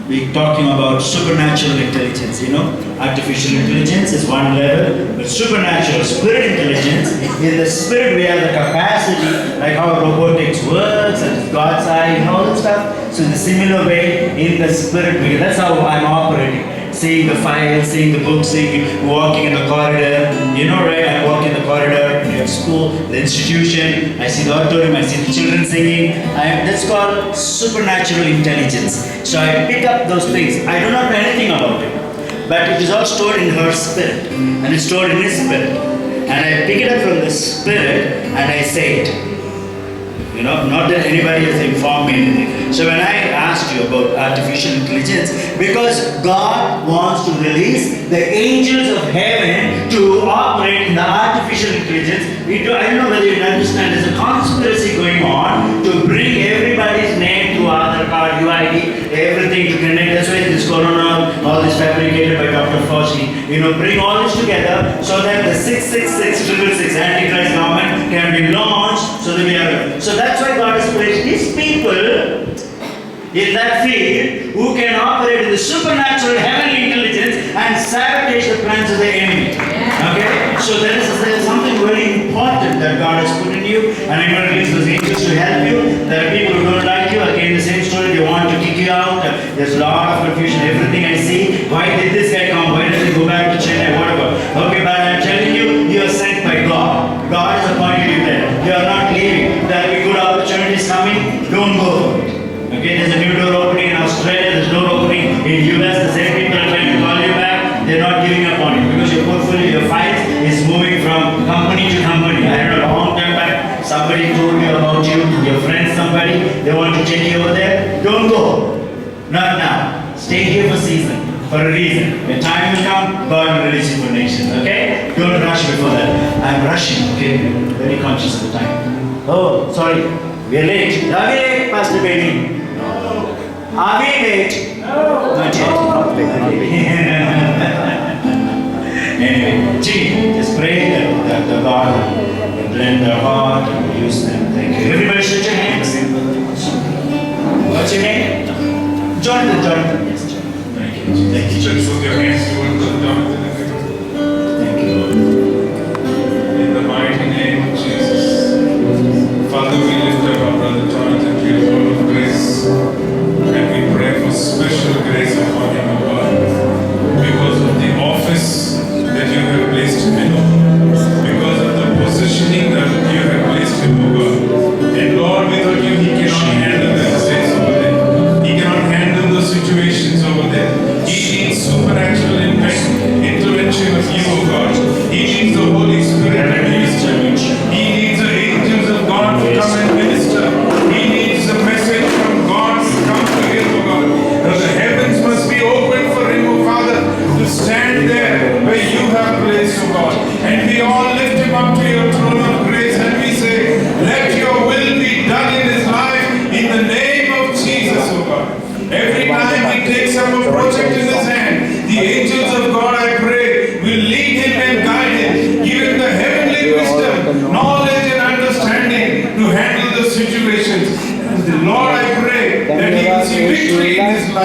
We're talking about supernatural intelligence, Artificial intelligence is one level, but supernatural, spirit intelligence, in the spirit we have the capacity, like how robotics works, and God's eye, all that stuff. So in a similar way, in the spirit, that's how I'm operating. Seeing the files, seeing the books, walking in the corridor, right? I walk in the corridor, at school, the institution, I see the auditorium, I see the children singing. That's called supernatural intelligence. So I pick up those things. I do not know anything about it, but it is all stored in her spirit, and it's stored in his spirit. And I pick it up from the spirit, and I say it. Not that anybody has informed me anything. So when I asked you about artificial intelligence, because God wants to release the angels of heaven to operate in the artificial intelligence. I don't know whether you understand, there's a conspiracy going on to bring everybody's name to Aadhaar card, UID, everything to connect. That's why this corona, all this fabricated by Dr. Fauci. Bring all this together so that the 666, 666 Antichrist government can be launched so that we are. So that's why God has placed these people in that field who can operate in the supernatural heavenly intelligence and sabotage the plans of the enemy. Okay? So there is something very important that God has put in you, and I'm going to release those angels to help you. There are people who don't like you, again the same story, they want to kick you out. There's a lot of confusion, everything I see. Why did this guy come? Why doesn't he go back to Chennai? Whatever. Okay, but I'm telling you, you are sent by God. God has appointed you there. You are not leaving. There will be good opportunities coming. Don't go for it. Okay, there's a new door opening in Australia, there's a door opening in US, the same people are trying to call you back, they're not giving up on it because your portfolio, your files is moving from company to company. I don't know, a long time back, somebody told you about you, your friends, somebody, they want to take you over there. Don't go. Not now. Stay here for season, for a reason. When time will come, God will release you for nations, okay? Don't rush before that. I'm rushing, okay? Very conscious of the time. Oh, sorry. We're late. Are we late, Pastor Benny? Are we late? No. Not yet. Anyway, just pray that the God will blend their heart and will use them. Thank you. Everybody shake your hands. What's your name? Jonathan. Yes, Jonathan. Thank you. Thank you. Just put your hands towards Jonathan. Thank you, Lord. In the mighty name of Jesus. Father, we lift up our brother Jonathan to your throne of grace. And we pray for special grace upon him, O God. Because of the office that you have placed him in, O God. Because of the positioning that you have placed him, O God. And Lord, without you, he cannot handle the mistakes over there. He cannot handle the situations over there. He needs supernatural intervention of you, O God. He needs the Holy Spirit to minister. He needs the angels of God to come and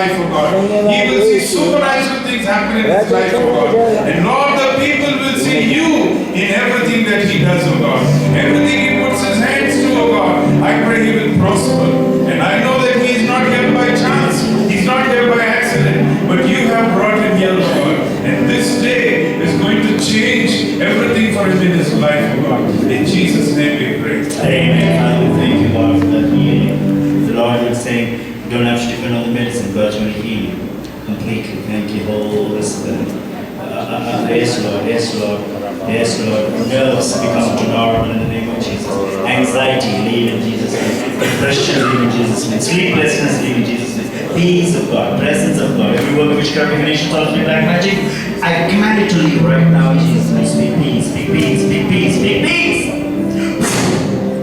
life, oh God. He will see supernatural things happen in his life, oh God. And Lord, the people will see you in everything that he does, oh God. Everything he puts his hands to, oh God, I pray he will prosper. And I know that he is not here by chance. He's not here by accident. But you have brought him here, oh God. And this day is going to change everything for him in his life, oh God. In Jesus' name we pray. Amen. Father, thank you, God, for that healing. The Lord is saying, you don't have to depend on the medicine, God's going to heal you completely. Thank you, Holy Spirit. Yes, Lord. Yes, Lord. Yes, Lord. Nerves become normal in the name of Jesus. Anxiety, leave in Jesus' name. Depression, leave in Jesus' name. Sleeplessness, leave in Jesus' name. Peace of God, presence of God. Every work of witchcraft, divination, sorcery, black magic, I command it to leave right now in Jesus' name. Speak peace, speak peace, speak peace, speak peace.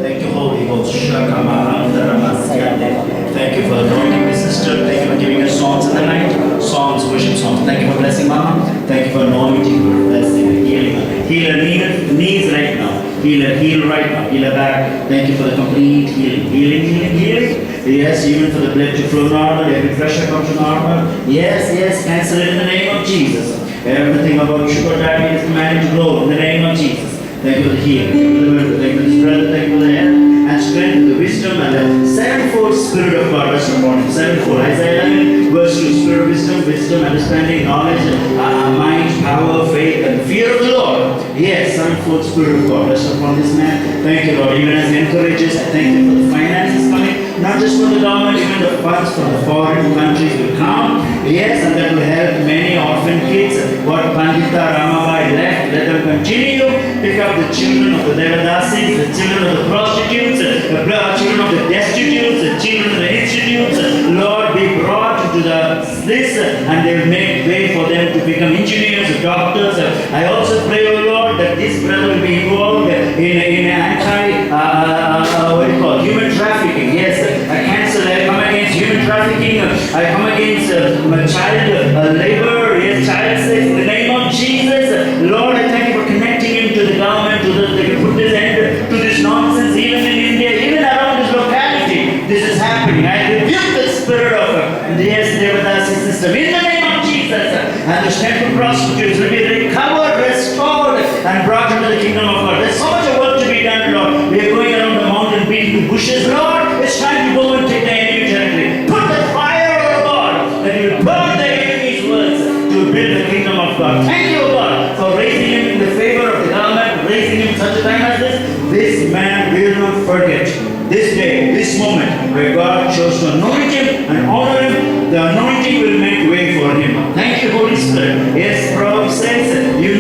Thank you, Holy Ghost. Thank you for anointing the sister. Thank you for giving us songs in the night. Songs, worship songs. Thank you for blessing Mama. Thank you for anointing her, blessing her, healing her. Heal her knees right now. Heal right now. Heal her back. Thank you for the complete healing. Healing. Yes, even for the blood to flow normal. Every pressure comes to normal. Yes, cancel it in the name of Jesus. Everything about sugar diabetes commanded to go in the name of Jesus. Thank you for the healing. Thank you for the strength. Thank you for the health and strength, the wisdom, and the sevenfold Spirit of God rest upon him. Sevenfold. Isaiah 11, verse 2. Spirit of wisdom, understanding, knowledge, mind, power, faith, and fear of the Lord. Yes, sevenfold Spirit of God rest upon this man. Thank you, Lord. Even as he encourages, I thank you for the finances coming. Not just for the government, even the funds from the foreign countries will come. Yes, and that will help many orphan kids. What Pandita Ramabai left, let them continue. Pick up the children of the Devadasis, the children of the prostitutes, the children of the destitutes, the children of the institutes. Lord, be brought to this, and they will make way for them to become engineers, doctors. I also pray, O Lord, that this brother will be involved in human trafficking. Yes, I come against human trafficking. I come against child labor, yes, child sex in the name of Jesus. Lord, I thank you for connecting him to the government, they can put this end to this nonsense, even in India, even around this locality. This is happening. I rebuke the spirit of Devadasi system in the name of Jesus. And the temple prostitutes will be recovered, restored, and brought into the kingdom of God. There's so much work to be done, Lord. We are going around the mountain, beating the bushes. Lord, it's time to go and take the enemy territory. Put the fire, O God, that you will burn the enemy's words to build the kingdom of God. Thank you, O God, for raising him in the favor of the government, raising him in such a time as this. This man will not forget this day, this moment, where God chose to anoint him and honor him. The anointing will make way for him. Thank you, Holy Spirit. Yes, Proverbs says, you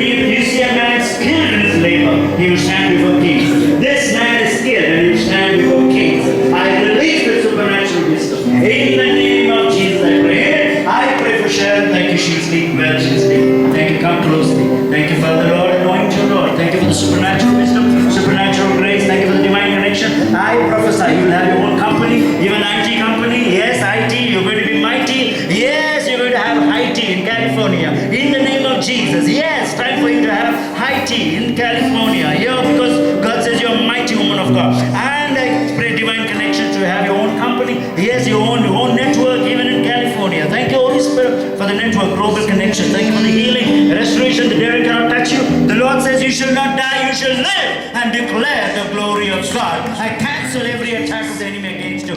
see a man skilled in his labor, he will stand before kings. This man is skilled and he will stand before kings. I release the supernatural wisdom. In the name of Jesus, I pray. I pray for Sharon. Thank you, she'll sleep well, she'll sleep. Thank you, come closely. Thank you, Father, Lord, anoint your Lord. Thank you for the supernatural wisdom, supernatural grace. Thank you for the divine connection. I prophesy, you will have your own company, even IT company. Yes, IT, you're going to be mighty. Yes, you're going to have high tea in California. In the name of Jesus. Yes, time for you to have high tea in California. Yeah, because God says you're a mighty woman of God. And I pray divine connection to have your own company. Yes, your own network, even in California. Thank you, Holy Spirit, for the network, global connection. Thank you for the healing, restoration. The devil cannot touch you. The Lord says you shall not die, you shall live and declare the glory of God. I cancel every attack of the enemy against you.